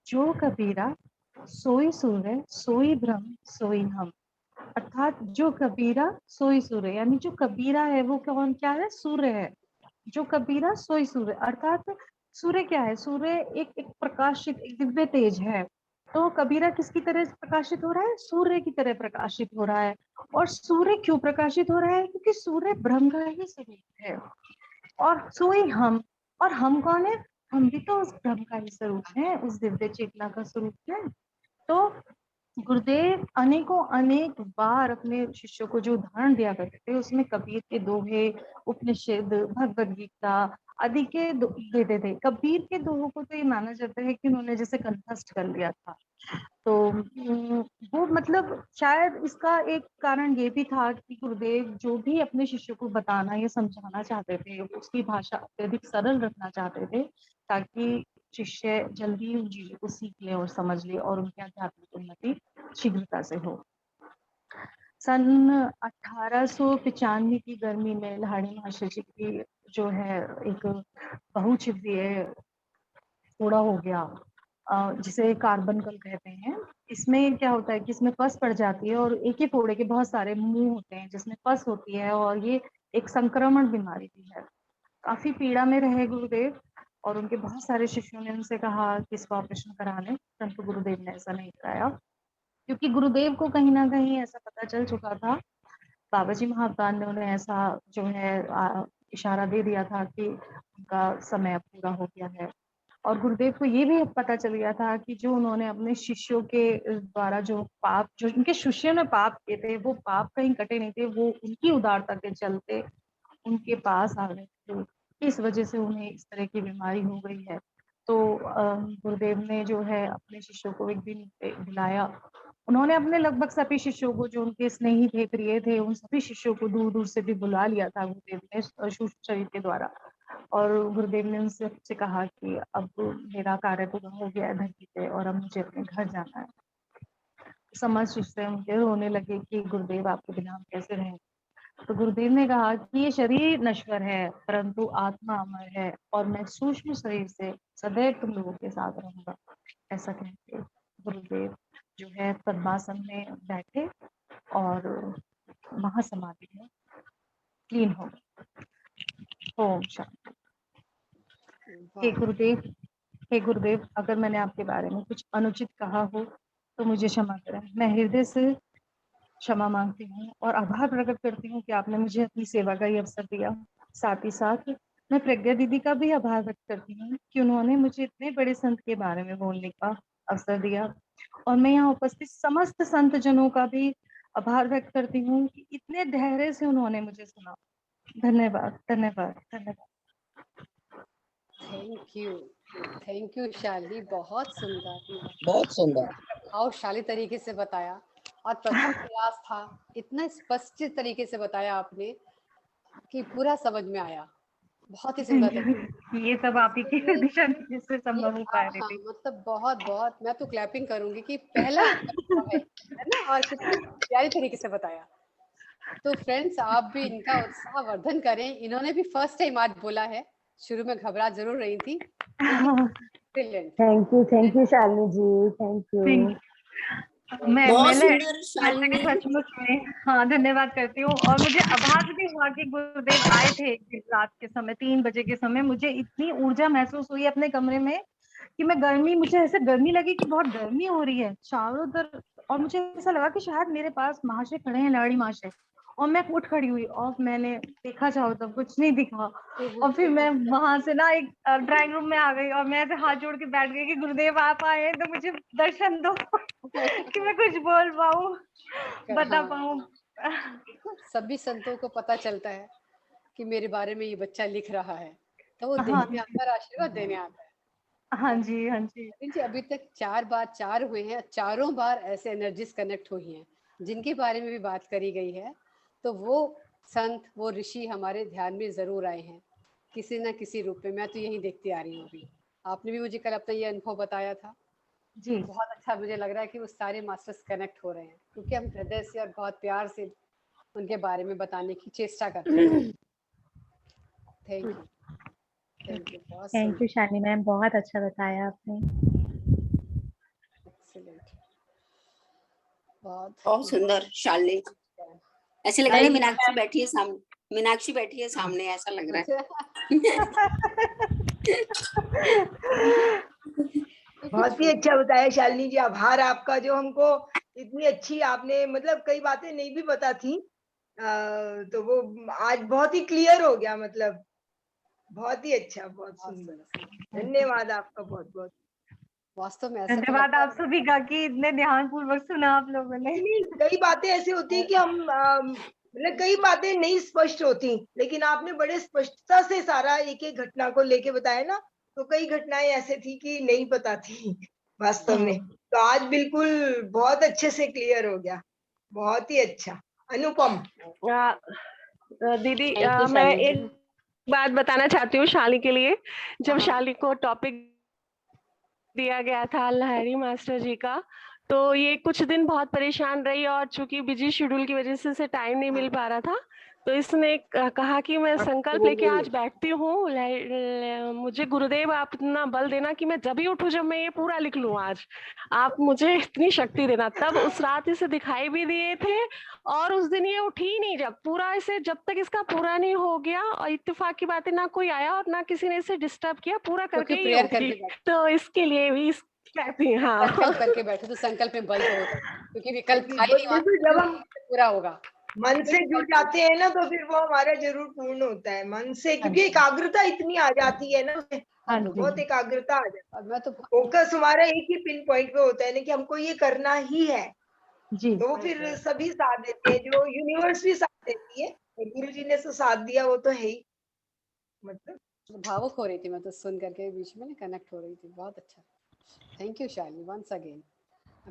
जो कबीरा सोई सूर्य, सोई ब्रह्म, सोई हम। अर्थात जो कबीरा सोई सूर्य, यानी जो कबीरा है वो कौन, क्या है? सूर्य है। जो कबीरा सोई सूर्य, अर्थात सूर्य क्या है? सूर्य एक प्रकाशित, एक दिव्य तेज है। तो कबीरा किसकी तरह प्रकाशित हो रहा है? सूर्य की तरह प्रकाशित हो रहा है। और सूर्य क्यों प्रकाशित हो रहा है? क्योंकि सूर्य ब्रह्म का ही स्वरूप है। और सोई हम, और हम कौन है? हम भी तो उस ब्रह्म का ही स्वरूप है, उस दिव्य चेतना का स्वरूप है। तो गुरुदेव अनेकों अनेक बार अपने शिष्यों को जो उदाहरण दिया करते थे, उसमें कबीर के दोहे, उपनिषद, भगवद गीता आदि के देते थे। कबीर के दोहों को तो ये माना जाता है कि उन्होंने जैसे कंठस्थ कर लिया था। तो वो मतलब शायद इसका एक कारण ये भी था कि गुरुदेव जो भी अपने शिष्यों को बताना या समझाना चाहते थे, उसकी भाषा अत्यधिक सरल रखना चाहते थे, ताकि शिष्य जल्दी उन चीजों को सीख ले और समझ ले और उनकी आध्यात्मिक उन्नति शीघ्रता से हो। सन 1895 की गर्मी में लाहिड़ी महाशय जी की जो है एक बहुछिद्रीय फोड़ा हो गया, जिसे कार्बन कल कहते हैं। इसमें क्या होता है कि इसमें पस पड़ जाती है, और एक ही फोड़े के बहुत सारे मुंह होते हैं जिसमें पस होती है, और ये एक संक्रमण बीमारी भी है। काफी पीड़ा में रहे गुरुदेव, और उनके बहुत सारे शिष्यों ने उनसे कहा कि इसका ऑपरेशन करा लें, परंतु गुरुदेव ने ऐसा नहीं कराया, क्योंकि गुरुदेव को कहीं ना कहीं ऐसा पता चल चुका था, बाबा जी महाकाल ने उन्हें ऐसा जो है इशारा दे दिया था कि उनका समय अब पूरा हो गया है। और गुरुदेव को ये भी पता चल गया था कि जो उन्होंने अपने शिष्यों के द्वारा जो पाप, जो उनके शिष्यों ने पाप किए थे, वो पाप कहीं कटे नहीं थे, वो उनकी उदारता के चलते उनके पास आ गए थे, इस वजह से उन्हें इस तरह की बीमारी हो गई है। तो गुरुदेव ने जो है अपने शिष्यों को एक दिन बुलाया, उन्होंने अपने लगभग सभी शिष्यों को, जो उनके स्नेही थे, प्रिय थे, उन सभी शिष्यों को दूर दूर से भी बुला लिया था गुरुदेव ने सूक्ष्म शरीर के द्वारा। और गुरुदेव ने उनसे कहा कि अब मेरा कार्य पूरा हो गया है धरती पे, और अब मुझे अपने घर जाना है। समस्त शिष्य मुझे रोने लगे कि गुरुदेव आपके बिना हम कैसे रहें। तो गुरुदेव ने कहा कि ये शरीर नश्वर है, परंतु आत्मा अमर है, और मैं सूक्ष्म शरीर से सदैव तुम लोगों के साथ रहूंगा। ऐसा कहते गुरुदेव जो है पद्मासन में बैठे और महासमाधि में लीन हो गए। ओम शांति। हे गुरुदेव, हे गुरुदेव, अगर मैंने आपके बारे में कुछ अनुचित कहा हो तो मुझे क्षमा करें। मैं हृदय से क्षमा मांगती हूँ और आभार प्रकट करती हूँ कि आपने मुझे अपनी सेवा का ये अवसर दिया। साथ ही साथ मैं प्रज्ञा दीदी का भी आभार व्यक्त करती हूँ कि उन्होंने मुझे इतने बड़े संत के बारे में बोलने का अवसर दिया, और मैं यहाँ उपस्थित समस्त संत जनों का भी आभार व्यक्त करती हूँ कि इतने धैर्य से उन्होंने मुझे सुना। धन्यवाद, धन्यवाद, धन्यवाद। थैंक यू शालिनी, बहुत सुंदर, बहुत सुंदर, प्रभावशाली तरीके से बताया, और प्रथम प्रयास था, इतना स्पष्ट तरीके से बताया आपने कि पूरा समझ में आया। बहुत ही सुंदर ये सब आप ही के दिशा से संभव हो पाया। हाँ, मतलब बहुत बहुत, मैं तो क्लैपिंग करूंगी कि पहला है ना, और कितनी प्यारी तरीके से बताया। तो फ्रेंड्स, आप भी इनका उत्साह वर्धन करें। इन्होंने भी फर्स्ट टाइम आज बोला है, शुरू में घबरा जरूर रही थी। Thank you Shalini ji, thank you. बहुत सुंदर शालिनी। सचमुच में हाँ, धन्यवाद करती हूँ। और मुझे आभास भी हुआ कि गुरुदेव आए थे रात के समय 3 बजे के समय। मुझे इतनी ऊर्जा महसूस हुई अपने कमरे में कि मैं मुझे ऐसे गर्मी लगी कि बहुत गर्मी हो रही है चारों तरफ, और मुझे ऐसा लगा कि शायद मेरे पास महाशय खड़े हैं, लाड़ी महाशय, और मैं उठ खड़ी हुई और मैंने देखा चारों तरफ, कुछ नहीं दिखा। और फिर मैं वहां से ना एक ड्राइंग रूम में आ गई, और मैं ऐसे हाथ जोड़ के बैठ गई कि गुरुदेव आप आए तो मुझे दर्शन दो कि मैं कुछ बोल पाऊँ, बता पाऊँ। सभी संतों को पता चलता है कि मेरे बारे में ये बच्चा लिख रहा है, तो वो देखने आता है, आशीर्वाद देने आता है। हाँ जी, हाँ जी जी। अभी तक 4 बार 4 हुए हैं, चारों बार ऐसे एनर्जीज कनेक्ट हुई हैं जिनके बारे में भी बात करी गई है। तो वो संत, वो ऋषि हमारे ध्यान में जरूर आए हैं किसी ना किसी रूप में। मैं तो यही देखती आ रही हूँ। अभी आपने भी मुझे कल अपना ये अनुभव बताया था जी। बहुत अच्छा मुझे लग रहा है कि वो सारे मास्टर्स कनेक्ट हो रहे हैं, क्योंकि हम हृदय से और बहुत प्यार से उनके बारे में बताने की चेष्टा करते हैं। Thank you, thank you Shalini ma'am, बहुत अच्छा बताया आपने। एक्सीलेंट, बहुत सुंदर शालिनी। ऐसे लग रहा है मीनाक्षी बैठी है सामने, मीनाक्षी बैठी है सामने, ऐसा लग रहा है। बहुत ही अच्छा बताया शालिनी जी, आभार आपका, जो हमको इतनी अच्छी आपने, मतलब कई बातें नहीं भी पता थी, तो वो आज बहुत ही क्लियर हो गया। मतलब बहुत ही अच्छा, बहुत सुंदर, धन्यवाद आपका बहुत बहुत। वास्तव में धन्यवाद आप सभी का कि इतने ध्यान पूर्वक सुना आप लोगों ने। कई बातें ऐसी होती है कि हम मतलब कई बातें नहीं स्पष्ट होती, लेकिन आपने बड़े स्पष्टता से सारा एक एक घटना को लेके बताया ना, तो कई घटनाएं ऐसे थी कि नहीं पता थी वास्तव में। तो आज बिल्कुल बहुत अच्छे से क्लियर हो गया, बहुत ही अच्छा, अनुपम। दीदी मैं एक बात बताना चाहती हूँ शाली के लिए। जब शाली को टॉपिक दिया गया था लहरी मास्टर जी का, तो ये कुछ दिन बहुत परेशान रही, और चूंकि बिजी शेड्यूल की वजह से टाइम नहीं मिल पा रहा था, तो इसने कहा कि मैं संकल्प वो लेके नहीं आज बैठती हूँ, मुझे गुरुदेव आप इतना बल देना कि मैं जब ही उठूँ जब मैं ये पूरा लिख लूँ आज, आप मुझे इतनी शक्ति देना। तब उस रात इसे दिखाई भी दिए थे और उस दिन ये उठी ही नहीं, जब पूरा इसे जब तक इसका पूरा नहीं हो गया, और इत्तेफाक की बात है ना कोई आया और ना किसी ने इसे डिस्टर्ब किया, पूरा क्योंकि करके ही प्रेयर उठी। करके बैठे, तो इसके लिए भी कहती हैं, हाँ। संकल्प करके बैठे तो संकल्प में बल तो होता है, क्योंकि विकल्प था ही नहीं वहां, देखो जब हम पूरा होगा। मन से जुड़ जाते हैं ना तो फिर वो हमारा जरूर पूर्ण होता है मन से, क्योंकि एकाग्रता इतनी आ जाती है ना उसमें, हाँ जी। बहुत एकाग्रता आ जाती है। और मैं तो फोकस हमारा एक ही पिन पॉइंट पे होता है ना कि हमको ये करना ही है, जी तो फिर सभी साथ देते हैं, जो यूनिवर्स भी साथ देती है, और गुरु जी ने तो साथ दिया, वो तो है ही। मतलब भावुक हो रही थी मैं तो सुन करके, बीच में कनेक्ट हो रही थी, बहुत अच्छा। Thank you Shalini once again.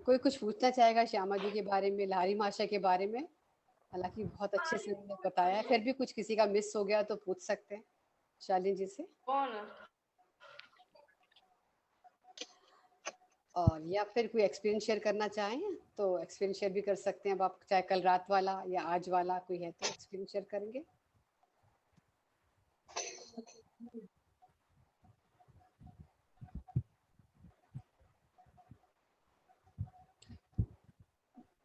कोई कुछ पूछना चाहेगा श्यामा जी के बारे में, लहरी माशा के बारे में? हालांकि बहुत अच्छे से उन्होंने बताया है, फिर भी कुछ किसी का मिस हो गया तो पूछ सकते हैं शालिनी जी से। और या फिर कोई एक्सपीरियंस शेयर करना चाहें तो एक्सपीरियंस शेयर भी कर सकते हैं अब आप, चाहे कल रात वाला या आज वाला कोई है तो एक्सपीरियंस शेयर करेंगे।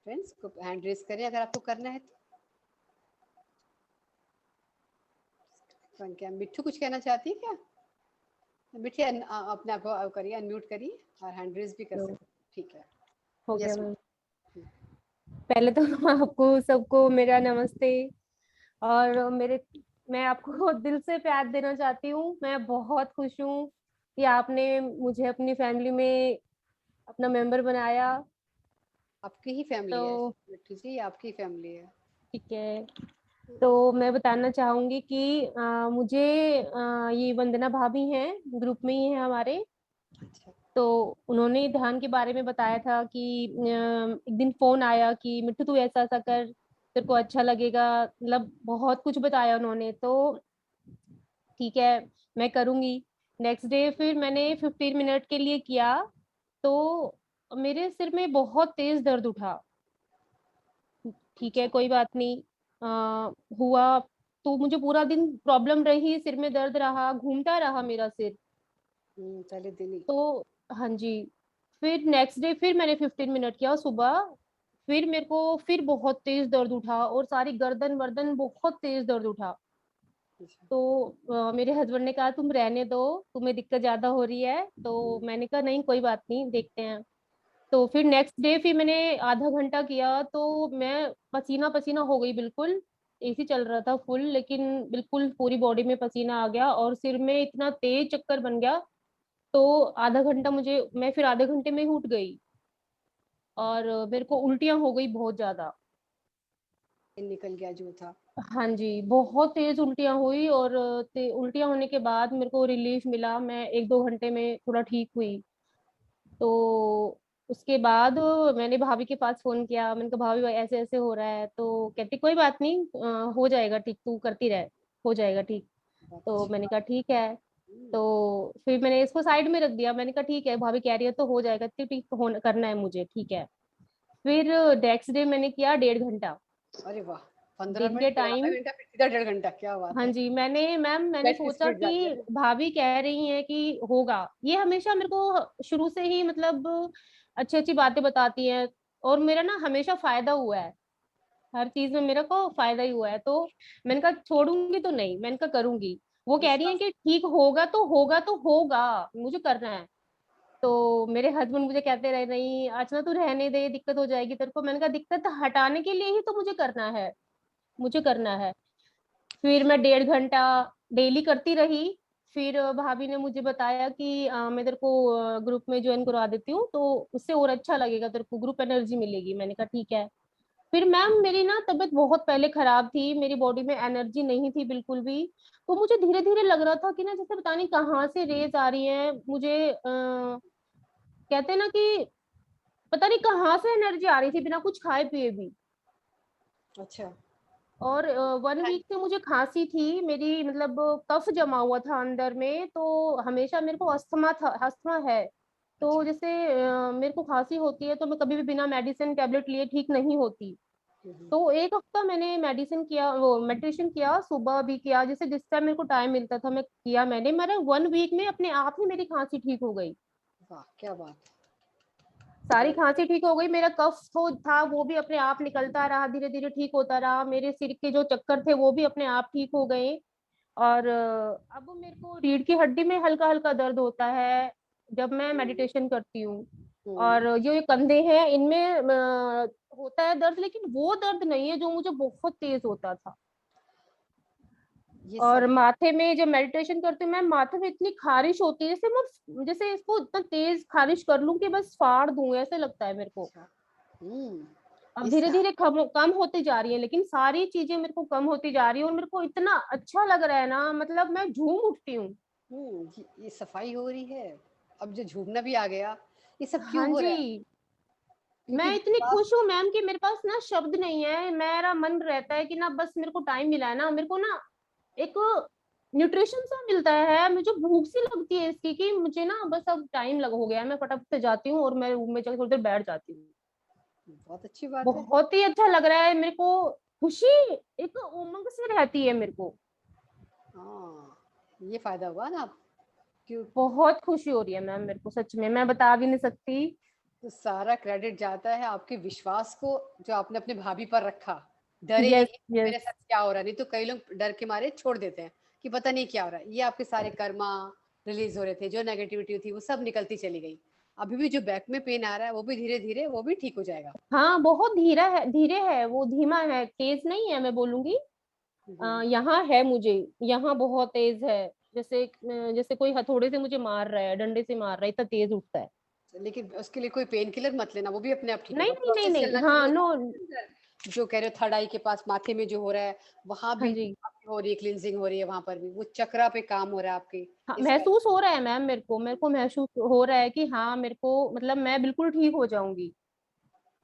फ्रेंड्स को हैंड रेज करें अगर आपको करना है तो। क्या मिट्ठू कुछ कहना चाहती है क्या? मिट्टी अपने आप को करिए, अनम्यूट करिए और हैंड रेज भी कर सकते हैं, ठीक है। हो गया यस मैम। पहले तो आपको सबको मेरा नमस्ते, और मैं आपको दिल से प्यार देना चाहती हूँ। मैं बहुत खुश हूँ कि आपने मुझे अपनी फैमिली में अपना मेंबर बनाया। आपकी ही फैमिली है तो मिट्टू जी, आपकी फैमिली है। ठीक है, तो मैं बताना चाहूंगी कि मुझे ये वंदना भाभी हैं, ग्रुप में ही है हमारे। अच्छा, तो उन्होंने ध्यान के बारे में बताया था कि एक दिन फोन आया कि मिट्टू तू ऐसा ऐसा कर, तेरे को अच्छा लगेगा, मतलब बहुत कुछ बताया उन्होंने। तो ठीक है, मैं करूंगी। नेक्स्ट डे फिर मैंने 15 मिनट के लिए किया, तो मेरे सिर में बहुत तेज दर्द उठा। ठीक है, कोई बात नहीं, हुआ। तो मुझे पूरा दिन प्रॉब्लम रही, सिर में दर्द रहा, घूमता रहा मेरा सिर। पहले दिन ही। तो हाँ जी, फिर नेक्स्ट डे फिर मैंने 15 मिनट किया सुबह, फिर मेरे को फिर बहुत तेज दर्द उठा और सारी गर्दन वर्दन बहुत तेज दर्द उठा। अच्छा, तो मेरे हस्बैंड ने कहा तुम रहने दो, तुम्हें दिक्कत ज्यादा हो रही है। तो मैंने कहा नहीं कोई बात नहीं, देखते हैं। तो फिर नेक्स्ट डे फिर मैंने आधा घंटा किया, तो मैं पसीना पसीना हो गई बिल्कुल। एसी चल रहा था फुल, लेकिन बिल्कुल पूरी बॉडी में पसीना आ गया और सिर में इतना तेज चक्कर बन गया। तो आधा घंटा मैं फिर आधे घंटे में ही उठ गई, और मेरे को उल्टियां हो गई बहुत ज्यादा। निकल गया जो था। हाँ जी, बहुत तेज उल्टियां हुई, और उल्टियां होने के बाद मेरे को रिलीफ मिला, मैं 1-2 घंटे में थोड़ा ठीक हुई। तो उसके बाद मैंने भाभी के पास फोन किया, मैंने कहा भाभी ऐसे ऐसे हो रहा है। तो कहती कोई बात नहीं, हो जाएगा ठीक, तू करती रह, हो जाएगा ठीक। बहुत तो अच्छी मैंने बात। कहा ठीक है। तो फिर मैंने इसको साइड में रख दिया, मैंने कहा ठीक है भाभी कह रही है तो हो जाएगा, इतनी ठीक होना करना है मुझे, ठीक है। फिर नेक्स्ट डे मैंने किया 1.5 घंटा अरे वाह, 15 दिन के मिनट फिर आधा टाइम। घंटा फिर सीधा 1.5 घंटा, क्या बात हाँ है। जी, मैंने ब्लड की सोचा स्पीड ज्यादा कि है। भाभी कह रही हैं कि होगा, ये हमेशा मेरे को शुरू से ही मतलब अच्छी अच्छी बातें बताती हैं, और मेरा ना हमेशा फायदा हुआ है, हर चीज में मेरे को फायदा ही हुआ है। तो मैंने कहा छोड़ूंगी तो नहीं, मैंने कहा करूंगी। वो कह रही है विश्वास। कि ठीक होगा तो होगा तो होगा, मुझे करना है। तो मेरे हस्बैंड मुझे कहते रहे नहीं अर्चना तू रहने दे, दिक्कत हो जाएगी तेरे को। मैंने कहा दिक्कत हटाने के लिए ही तो मुझे करना है, मुझे करना है। फिर मैं 1.5 घंटा डेली करती रही। फिर भाभी ने मुझे बताया कि मैं तेरे को ग्रुप में ज्वाइन करवा देती हूँ, तो उससे और अच्छा लगेगा, तेरे को ग्रुप एनर्जी मिलेगी। मैंने कहा ठीक है। फिर मैम मेरी ना तबीयत बहुत पहले खराब थी, मेरी बॉडी में एनर्जी नहीं थी बिल्कुल भी। तो मुझे धीरे धीरे लग रहा था कि ना जैसे पता नहीं कहाँ से रेज आ रही है मुझे, कहते हैं ना कि पता नहीं कहाँ से एनर्जी आ रही थी बिना कुछ खाए पिए भी। अच्छा, और 1 वीक से मुझे खांसी थी मेरी, मतलब कफ जमा हुआ था अंदर में। तो हमेशा मेरे को अस्थमा था, अस्थमा है। तो अच्छा, जैसे मेरे को खांसी होती है तो मैं कभी भी बिना मेडिसिन टेबलेट लिए ठीक नहीं होती। तो 1 हफ्ता मैंने मेडिसिन किया, वो मेडिटेशन किया, सुबह भी किया, जैसे जिस टाइम मेरे को टाइम मिलता था मैं किया मैंने। मेरा 1 वीक में अपने आप ही मेरी खांसी ठीक हो गई। वाह क्या बात है। सारी खांसी ठीक हो गई, मेरा कफ तो था वो भी अपने आप निकलता रहा, धीरे धीरे ठीक होता रहा, मेरे सिर के जो चक्कर थे वो भी अपने आप ठीक हो गए। और अब मेरे को रीढ़ की हड्डी में हल्का हल्का दर्द होता है जब मैं मेडिटेशन करती हूँ। और जो ये कंधे हैं इनमें होता है दर्द, लेकिन वो दर्द नहीं है जो मुझे बहुत तेज होता था। ये और सब माथे में जब मेडिटेशन करती हूँ मैं, माथे में इतनी खारिश होती है, जैसे मैं जैसे इसको इतना तेज खारिश कर लूं कि बस फाड़ दूं, ऐसे लगता है मेरे को। अच्छा। हम्म अब इस धीरे धीरे कम होती जा रही है, लेकिन सारी चीजें मेरे को कम होती जा रही है और मेरे को इतना अच्छा लग रहा है ना, मतलब मैं झूम उठती हूँ। ये सफाई हो रही है। अब जो झूमना भी आ गया, ये सब हाँ क्यों हो रहा है? जी, क्योंकि मैं इतनी विश्वास। खुश हूँ मैम कि मेरे पास ना शब्द नहीं है। मेरा मन रहता है कि ना बस मेरे को टाइम मिला है ना, मेरे को ना एक न्यूट्रिशन सा मिलता है, मुझे भूख सी लगती है इसकी कि मुझे ना बस अब टाइम लग हो गया है, मैं फटाफट से जाती हूँ और मैं रूम में जाकर थोड़ी देर बैठ जाती हूँ। बहुत अच्छी बात है। बहुत ही अच्छा लग रहा है मेरे को, खुशी, एक उमंग से रहती है मेरे को। हाँ ये फायदा हुआ ना। क्यों? बहुत खुशी हो रही है मैम मेरे को, सच में मैं बता भी नहीं सकती। तो सारा क्रेडिट जाता है आपके विश्वास को जो आपने अपने भाभी पर रखा। डरे नहीं यस कि यस। मेरे साथ क्या हो रहा है, नहीं तो कई लोग डर के मारे छोड़ देते हैं कि पता नहीं क्या हो रहा है। ये आपके सारे कर्मा रिलीज हो रहे थे, जो नेगेटिविटी थी वो सब निकलती चली गई। अभी भी जो बैक में पेन आ रहा है वो भी धीरे धीरे वो भी ठीक हो जाएगा। हाँ बहुत धीरा है, धीरे है वो, धीमा है, तेज नहीं है मैं बोलूंगी। यहाँ है मुझे, यहाँ बहुत तेज है, जैसे कोई हथौड़े से मुझे मार रहा है, डंडे से मार रहा है, इतना तेज उठता है। लेकिन उसके लिए कोई पेन किलर मत लेना, वो भी अपने आप ठीक नहीं होगा। नहीं नहीं प्रोसेस नहीं, चलना शुरू हाँ हो नो। जाएगा। जो कह रहे हो थर्ड आई के पास माथे में जो हो रहा है, वहां हाँ भी जी। आपकी हो रही है, क्लिनजिंग हो रही है, वहां पर भी वो चक्रा पे काम हो रहा है आपके। हाँ इसका महसूस हो रहा है मैम, मेरे को महसूस हो रहा है कि हाँ मेरे को, मतलब मैं बिल्कुल ठीक हो जाऊंगी।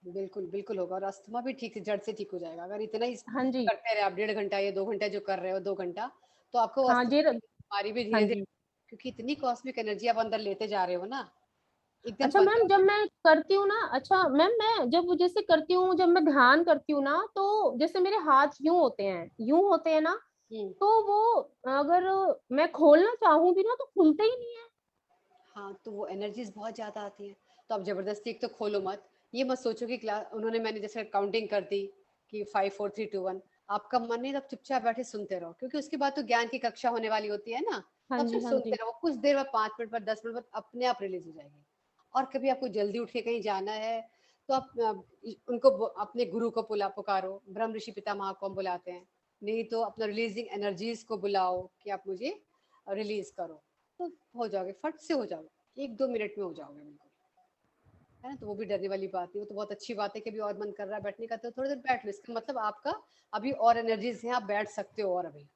बिल्कुल बिल्कुल होगा। और अस्थमा भी ठीक से जड़ से ठीक हो जाएगा अगर इतना ही हाँ जी। करते रहे आप। 1.5 घंटा या 2 घंटा जो कर रहे हो, 2 घंटा, तो आपको हाँ अस्थमा जी। की बीमारी भी हाँ धीरे धीरे, जी। क्योंकि इतनी कॉस्मिक एनर्जी आप अंदर लेते जा रहे हो ना, एकदम अच्छा मैम, जब 15 मिनट। मैं करती हूँ ना, अच्छा मैम मैं जब जैसे करती हूँ, जब मैं ध्यान करती हूँ ना, तो जैसे मेरे हाथ यूं होते हैं ना, हम्म। तो वो अगर मैं खोलना चाहूँ भी ना तो खुलते ही नहीं है। हाँ तो वो एनर्जीज बहुत ज्यादा आती हैं। तो आप जबरदस्ती एक तो खोलो मत। ये मत सोचो कि क्लास उन्होंने, मैंने जैसे काउंटिंग कर दी कि 5 4 3 2 1, आपका मन नहीं, तब चुपचाप बैठे सुनते रहो, क्योंकि उसके बाद तो ज्ञान की कक्षा होने वाली होती है ना। हाँ तब जी। सिर्फ हाँ सुनते जी। रहो, कुछ देर बाद, 5 मिनट बाद, 10 मिनट बाद अपने आप रिलीज हो जाएगी। और कभी आपको जल्दी उठ के कहीं जाना है तो आप उनको अपने गुरु को पुकारो, ब्रह्म ऋषि पितामह को हम बुलाते हैं। नहीं तो अपना रिलीजिंग एनर्जीज को बुलाओ कि आप मुझे रिलीज करो, तो हो जाओगे, फट से हो जाओगे, 1 2 मिनट में हो जाओगे बिल्कुल। है ना? तो वो भी डरने वाली बात नहीं, वो तो बहुत अच्छी बात है कि अभी और मन कर रहा है बैठने का तो थोड़ी देर बैठ लो। इसका मतलब आपका अभी और एनर्जीज हैं, आप बैठ सकते हो। और अभी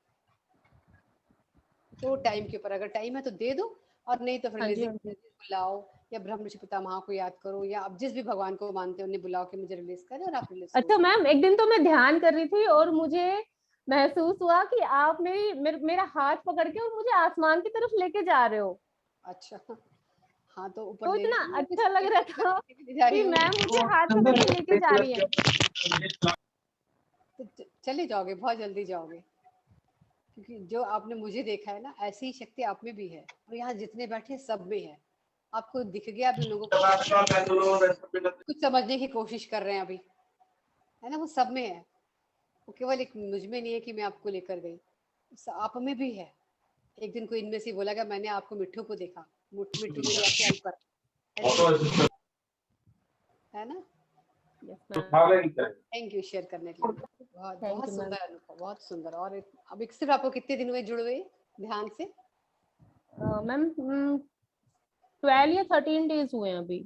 तो टाइम के ऊपर, अगर टाइम है तो दे दो, और नहीं तो फिर हाँ जी। रिलीजिंग हाँ जी। एनर्जीज बुलाओ, या ब्रह्म ऋषि पितामह को याद करो, या आप जिस भी भगवान को मानते हो उन्हें बुलाओ कि मुझे रिलीज करें, और आप रिलीज हो अच्छा मैम, एक दिन तो मैं ध्यान कर रही थी और मुझे महसूस हुआ कि आप मेरा हाथ पकड़ के और मुझे आसमान की तरफ लेके जा रहे हो। जाओ। अच्छा। हाँ तो ऊपर तो ले इतना जाइए, अच्छा लग रहा था जा रही कि हूँ। मैम मुझे हाथ पकड़ के लेके जा रही है। तो चले जाओगे, बहुत जल्दी जाओगे, क्योंकि जो आपने मुझे देखा है ना, ऐसी ही शक्ति आप में भी है, और यहाँ जितने बैठे हैं, सब में है। आपको दिख गया आप इन लोगों को, कुछ समझने की कोशिश कर रहे हैं अभी, है ना? वो सब में है, वो केवल एक मुझ में नहीं है कि मैं आपको लेकर गई, आप में भी है। एक दिन कोई इनमें से बोला मैंने आपको मिट्ठू को देखा, मिट्ठू मेरी आपकी हेल्पर, ऐसे है ना? Yes ma'am. Thank you share करने के लिए। बहुत थैंक बहुत यू मैम। सुंदर अनुभव, बहुत सुंदर। और अब एक सिर्फ आपको कितने दिन हुए जुड़े हुए ध्यान से? मैम 12 या 13 डेज हुए हैं अभी।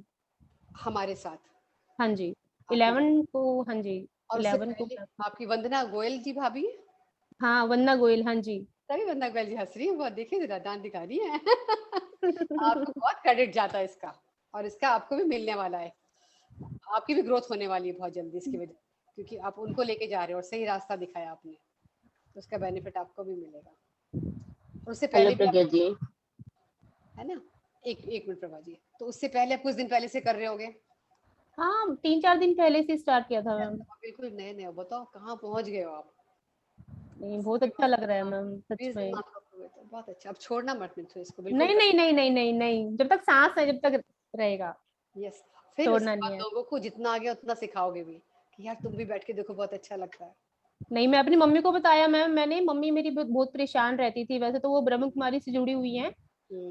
हमारे साथ हाँ जी। आपने, 11 को, हाँ जी। और उससे 11 को। पहले आपकी वंदना गोयल जी भाभी है। हाँ वंदना गोयल, हाँ जी। तभी वंदना गोयल जी हंस रही है बहुत, देखिए जरा दांत दिखा रही है। आपको बहुत क्रेडिट जाता है इसका, और इसका आपको भी मिलने वाला है। आपकी भी ग्रोथ होने वाली है बहुत जल्दी इसकी वजह, क्योंकि आप उनको लेके जा रहे हो और सही रास्ता दिखाया आपने, तो उसका बेनिफिट आपको भी मिलेगा। और उससे हेलो पहले भी प्रज्ञा जी। है ना, एक एक मिनट प्रभा जी, तो उससे पहले आप कुछ दिन पहले से कर रहे होगे। हाँ 3-4 दिन पहले से स्टार्ट किया था मैम। बिल्कुल नए नए हो, बताओ कहाँ पहुंच गए हो आप। नहीं बहुत अच्छा लग रहा है मैम सच 20 में। दिन आप लोग हुए तो बहुत अच्छा। अब छोड़ना मत मिथु इसको, बिल्कुल नहीं नहीं नहीं नहीं नहीं नहीं, जब तक सांस है जब तक रहेगा, यस। फिर उसके छोड़ना नहीं बाद है। लोगों को जितना आ गया उतना सिखाओगे भी कि यार तुम भी बैठ के देखो, बहुत अच्छा लगता है। नहीं मैं अपनी मम्मी को बताया मैम, मैंने, मम्मी मेरी बहुत परेशान रहती थी, वैसे तो वो ब्रह्म कुमारी से जुड़ी हुई हैं,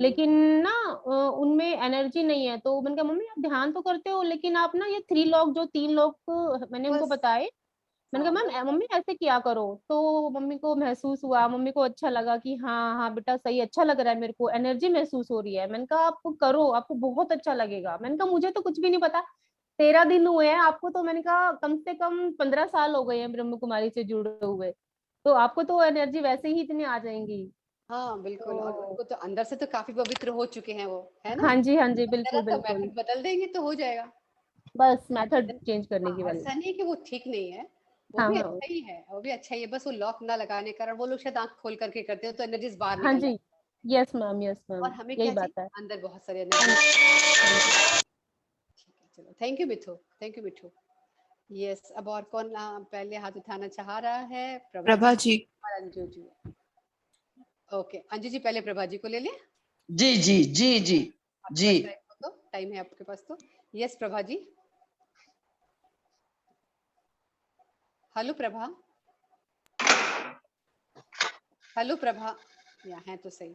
लेकिन ना उनमें एनर्जी नहीं है, तो मैंने कहा मम्मी आप ध्यान तो करते हो लेकिन आप ना ये 3 लोग, जो 3 लोग मैंने उनको बस बताए, मैंने हाँ कहा बस। मैम मम्मी ऐसे किया करो, तो मम्मी को महसूस हुआ, मम्मी को अच्छा लगा कि हाँ हाँ बेटा सही, अच्छा लग रहा है, मेरे को एनर्जी महसूस हो रही है। मैंने कहा आप करो, आपको बहुत अच्छा लगेगा। मैंने कहा मुझे तो कुछ भी नहीं पता, 13 दिन हुए हैं आपको, तो मैंने कहा कम से कम 15 साल हो गए हैं ब्रह्म कुमारी से जुड़े हुए, तो आपको तो एनर्जी वैसे ही इतनी आ जाएंगी। हाँ बिल्कुल, और तो उनको तो अंदर से तो काफी पवित्र हो चुके हैं वो, है ना। हाँ जी जरा बिल्कुल सा बिल्कुल, मेथड बदल देंगे तो हो जाएगा। बस मेथड चेंज करने की हाँ, वाली। ऐसा नहीं है कि वो ठीक नहीं है, वो हाँ भी हाँ अच्छा ही है, वो भी अच्छा ही है, बस वो लॉक ना लगाने के कारण वो लोग शायद आंख खोल करके करते हो तो एनर्जीज बाहर हाँ निकल जी, जाती यस है। मैम और हमें यही क्या बात चाहिए, है। अंदर बहुत सारी हाँ एनर्जी। जी। ठीक है चलो, thank you Mithu, thank you Mithu. Yes, अब और कौन पहले हाथ उठाना चाह रहा है? प्रभा जी प्रभा जी। और अंजू जी। ओके अंजू जी पहले प्रभा जी को ले लें। जी जी जी जी आपके जी। पास टाइम हो तो, टाइम है आपके पास तो। यस प्रभा जी। हेलो प्रभा, हेलो प्रभा, यहाँ है तो सही।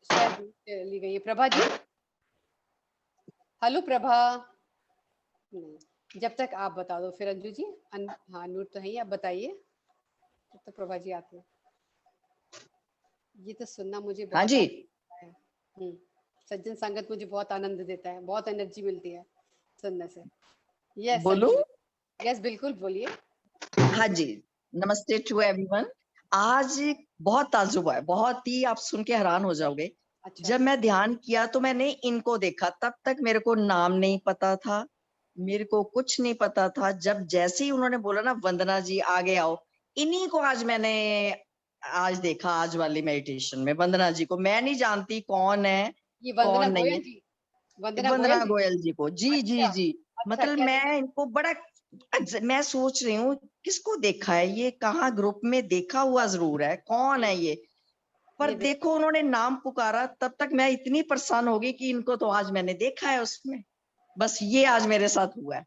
शायद ली गई है प्रभा जी। हेलो प्रभा, नहीं, जब तक आप बता दो फिर अंजू जी। हाँ नूर तो है ही, आप बताइए जब तक प्रभा जी आते हैं। ये तो सुनना मुझे हाँ बहुत जी। आनंद आता है। सज्जन संगत मुझे बहुत आनंद देता है, बहुत एनर्जी मिलती है सुनने से। यस बोलू। अंजू जी, यस बिल्कुल बोलिए। हाँ जी, नमस्ते टू एवरीवन। आज बहुत ताज्जुब है, बहुत ही, आप सुन के हैरान हो जाओगे। अच्छा जब मैं ध्यान किया तो मैंने इनको देखा, तब तक मेरे को नाम नहीं पता था, मेरे को कुछ नहीं पता था। जब जैसे ही उन्होंने बोला ना वंदना जी आगे आओ, इन्हीं को आज मैंने आज देखा, आज वाली मेडिटेशन में वंदना जी को। मैं नहीं जानती कौन है ये वंदना कौन नहीं गोयल है। जी, वंदना गोयल वंदना जी। गोयल जी को, जी जी अच्छा जी। अच्छा, मतलब क्या मैं इनको बड़ा, मैं सोच रही हूँ किसको देखा है, ये कहाँ ग्रुप में देखा हुआ जरूर है, कौन है ये। पर ये देखो उन्होंने नाम पुकारा, तब तक मैं इतनी परेशान हो गई कि इनको तो आज मैंने देखा है उसमें। बस ये आज मेरे साथ हुआ है।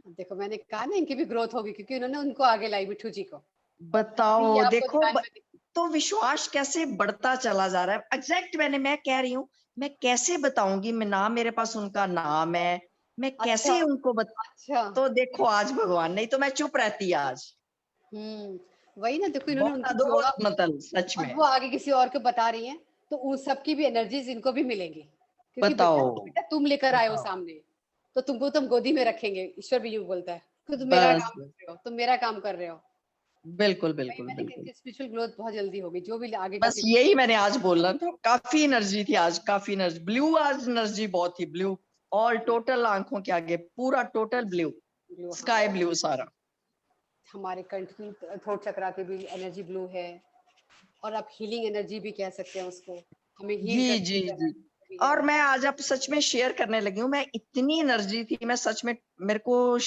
देखो मैंने कहा ना इनकी भी ग्रोथ होगी, क्योंकि उन्होंने उनको आगे लाई मिठू जी को। अभी ये बताओ, आपको देखो ध्यान में तो विश्वास कैसे बढ़ता चला जा रहा है। एग्जैक्ट मैं कह रही हूँ, मैं कैसे बताऊंगी, मैं नाम, मेरे पास उनका नाम है, मैं अच्छा कैसे उनको अच्छा। तो देखो आज भगवान, नहीं तो मैं चुप रहती आज। वही ना, देखो इन्होंने बहुत उनको जोड़ा, अद्भुत, मतलब सच और में। वो आगे किसी और को बता रही हैं, तो उन सबकी भी एनर्जीज इनको भी मिलेंगी, क्योंकि बेटा बताओ बेटा तुम लेकर आए हो बताओ। सामने, तो तुमको तुम गोदी में रखेंगे, ईश्वर भी यूं बोलता है कि तुम मेरा बस काम कर बस, रहे हो, तुम मेरा काम कर रहे हो। बिल्कुल वही बिल्कुल मैंने कहा बिल्कुल। इनकी स्पिरिचुअल ग्रोथ बहुत जल्दी होगी, जो भी आगे का बस यही मैंने आज बोलना था। काफी एनर्जी थी आज, काफी एनर्जी, ब्लू आज एनर्जी बहुत थी, ब्लू ऑल टोटल, आंखों के आगे पूरा टोटल ब्लू, ब्लू, हाँ स्काई ब्लू सारा। हमारे कंठ की थ्रोट चक्रा की भी एनर्जी ब्लू है, और आप हीलिंग एनर्जी भी कह सकते हैं उसको, हमें हील जी करने जी की जी। एनर्जी भी और है। मैं आज आप सच में शेयर करने लगी हूँ, मैं इतनी एनर्जी थी, मैं सच में, मेरे को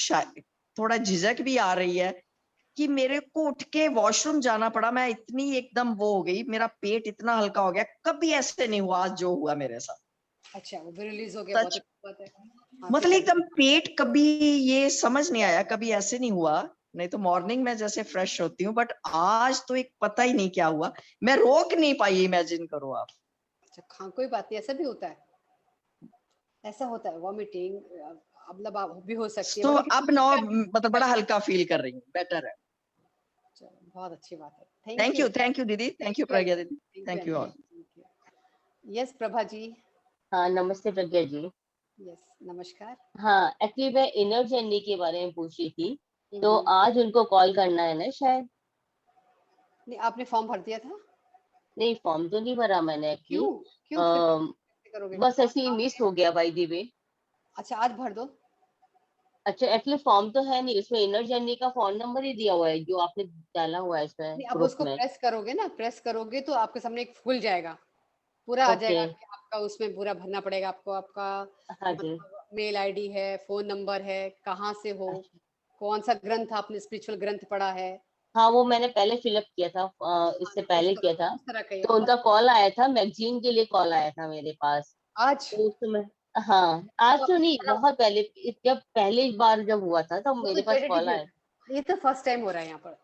थोड़ा झिझक भी आ रही है कि मेरे को उठ के वॉशरूम जाना पड़ा। मैं इतनी एकदम वो हो गई, मेरा पेट इतना हल्का हो गया, कभी ऐसे नहीं हुआ आज जो हुआ मेरे साथ। अच्छा वो भी रिलीज हो गया, बहुत सच, अच्छी बात है। हाँ मतलब फिर एकदम पेट, कभी ये समझ नहीं आया, कभी ऐसे नहीं हुआ। नहीं तो मॉर्निंग में जैसे फ्रेश होती हूँ, बट आज तो एक पता ही नहीं क्या हुआ, मैं रोक नहीं पाई, इमेजिन करो आप। अच्छा हाँ कोई बात नहीं, ऐसा भी होता है, ऐसा होता है वॉमिटिंग, मतलब आप भी हो सकती है, तो मगर अब नो, मतलब बड़ा हल्का फील कर रही हूँ, बेटर है। चलो, बहुत अच्छी बात है, थैंक यू। थैंक यू दीदी, थैंक यू प्रज्ञा दीदी, thank you all. Yes Prabha ji. हाँ नमस्ते प्रज्ञा जी। यस नमस्कार। हाँ एक्चुअली मैं इनर जर्नी के बारे में पूछ रही थी, तो हम्म। आज उनको कॉल करना है ना शायद। नहीं आपने फॉर्म भर दिया था? नहीं फॉर्म तो नहीं भरा मैंने क्यों? एक्चुअली, क्यों फिर कैसे करोगे? बस ऐसे ही मिस हो गया बाय द वे। अच्छा आज भर दो। अच्छा एक्चुअली फॉर्म तो है नहीं उसमें, इनर जर्नी का फोन नंबर ही दिया हुआ है जो आपने डाला हुआ है इसमें नहीं अब ग्रुप उसको में। प्रेस करोगे ना, प्रेस करोगे तो आपके सामने एक खुल जाएगा, पूरा आ ओके। जाएगा कि आपका उसमें पूरा भरना पड़ेगा आपको, आपका हाँ जी। मेल आईडी है, फोन नंबर है, कहाँ से हो, अच्छा। कौन सा ग्रंथ आपने स्पिरिचुअल ग्रंथ पढ़ा है। हाँ, वो मैंने पहले फिलअप किया था, इससे पहले किया था। उस तरह का ही तो उनका कॉल आया था, मैगजीन के लिए कॉल आया था मेरे पास। आज तो उस समय, हाँ, आज तो नहीं, बहुत पहले, जब पहली बार जब हुआ था तब मेरे पास कॉल आया। ये तो फर्स्ट टाइम हो रहा है यहाँ पर,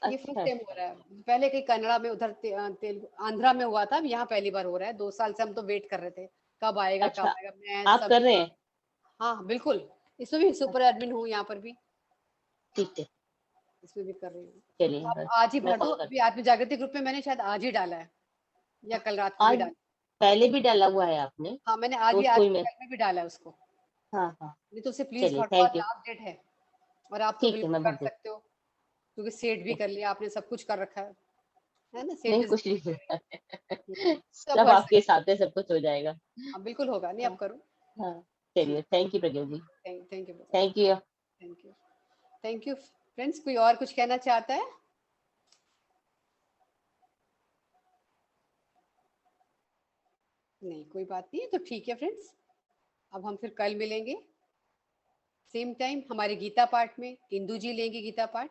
ये फर्स्ट अच्छा टाइम हो रहा है। पहले कहीं कन्नड़ा में, उधर तेलुगु आंध्रा में हुआ था, अब यहाँ पहली बार हो रहा है। 2 साल से हम तो वेट कर रहे थे कब आएगा कब अच्छा, आएगा। मैं आप सब, कर रहे हैं? हाँ बिल्कुल, इसमें भी सुपर एडमिन हूँ यहाँ पर भी, ठीक है, इसमें भी कर रही हूँ। चलिए, आप बस आज ही मैं भर दो, कॉल अभी करती आत्म जागृति ग्रुप में मैंने शायद आज ही डाला है या कल रात को हूँ। भी आज डाला। पहले भी डाला हुआ है आपने? हाँ मैंने आज तो भी, उसको आज ही मैं, कल में भी डाला है उसको। हाँ हाँ, नहीं तो उसे प्लीज चलिए, भर दो, आज थैंक यू। लास्ट डेट है। और आप तो ठीक है, बिल्कुल मैं भर कर देती सकते हो, क्योंकि सेट भी कर लिया आपने, सब कुछ कर रखा है ना। हूँ। सेट नहीं, भी कुछ नहीं सब सब भर आपके सकते साथ है, सब कुछ हो जाएगा। हो। हाँ बिल्कुल होगा, नहीं आप हाँ करो। हाँ, चलिए, thank you Pragya ji. Thank you, thank you. Thank you, thank you. Friends, कोई और कुछ कहना चाहता है? नहीं, कोई बात नहीं है तो ठीक है फ्रेंड्स, अब हम फिर कल मिलेंगे सेम टाइम हमारे गीता पाठ में। इंदू जी लेंगे गीता पाठ।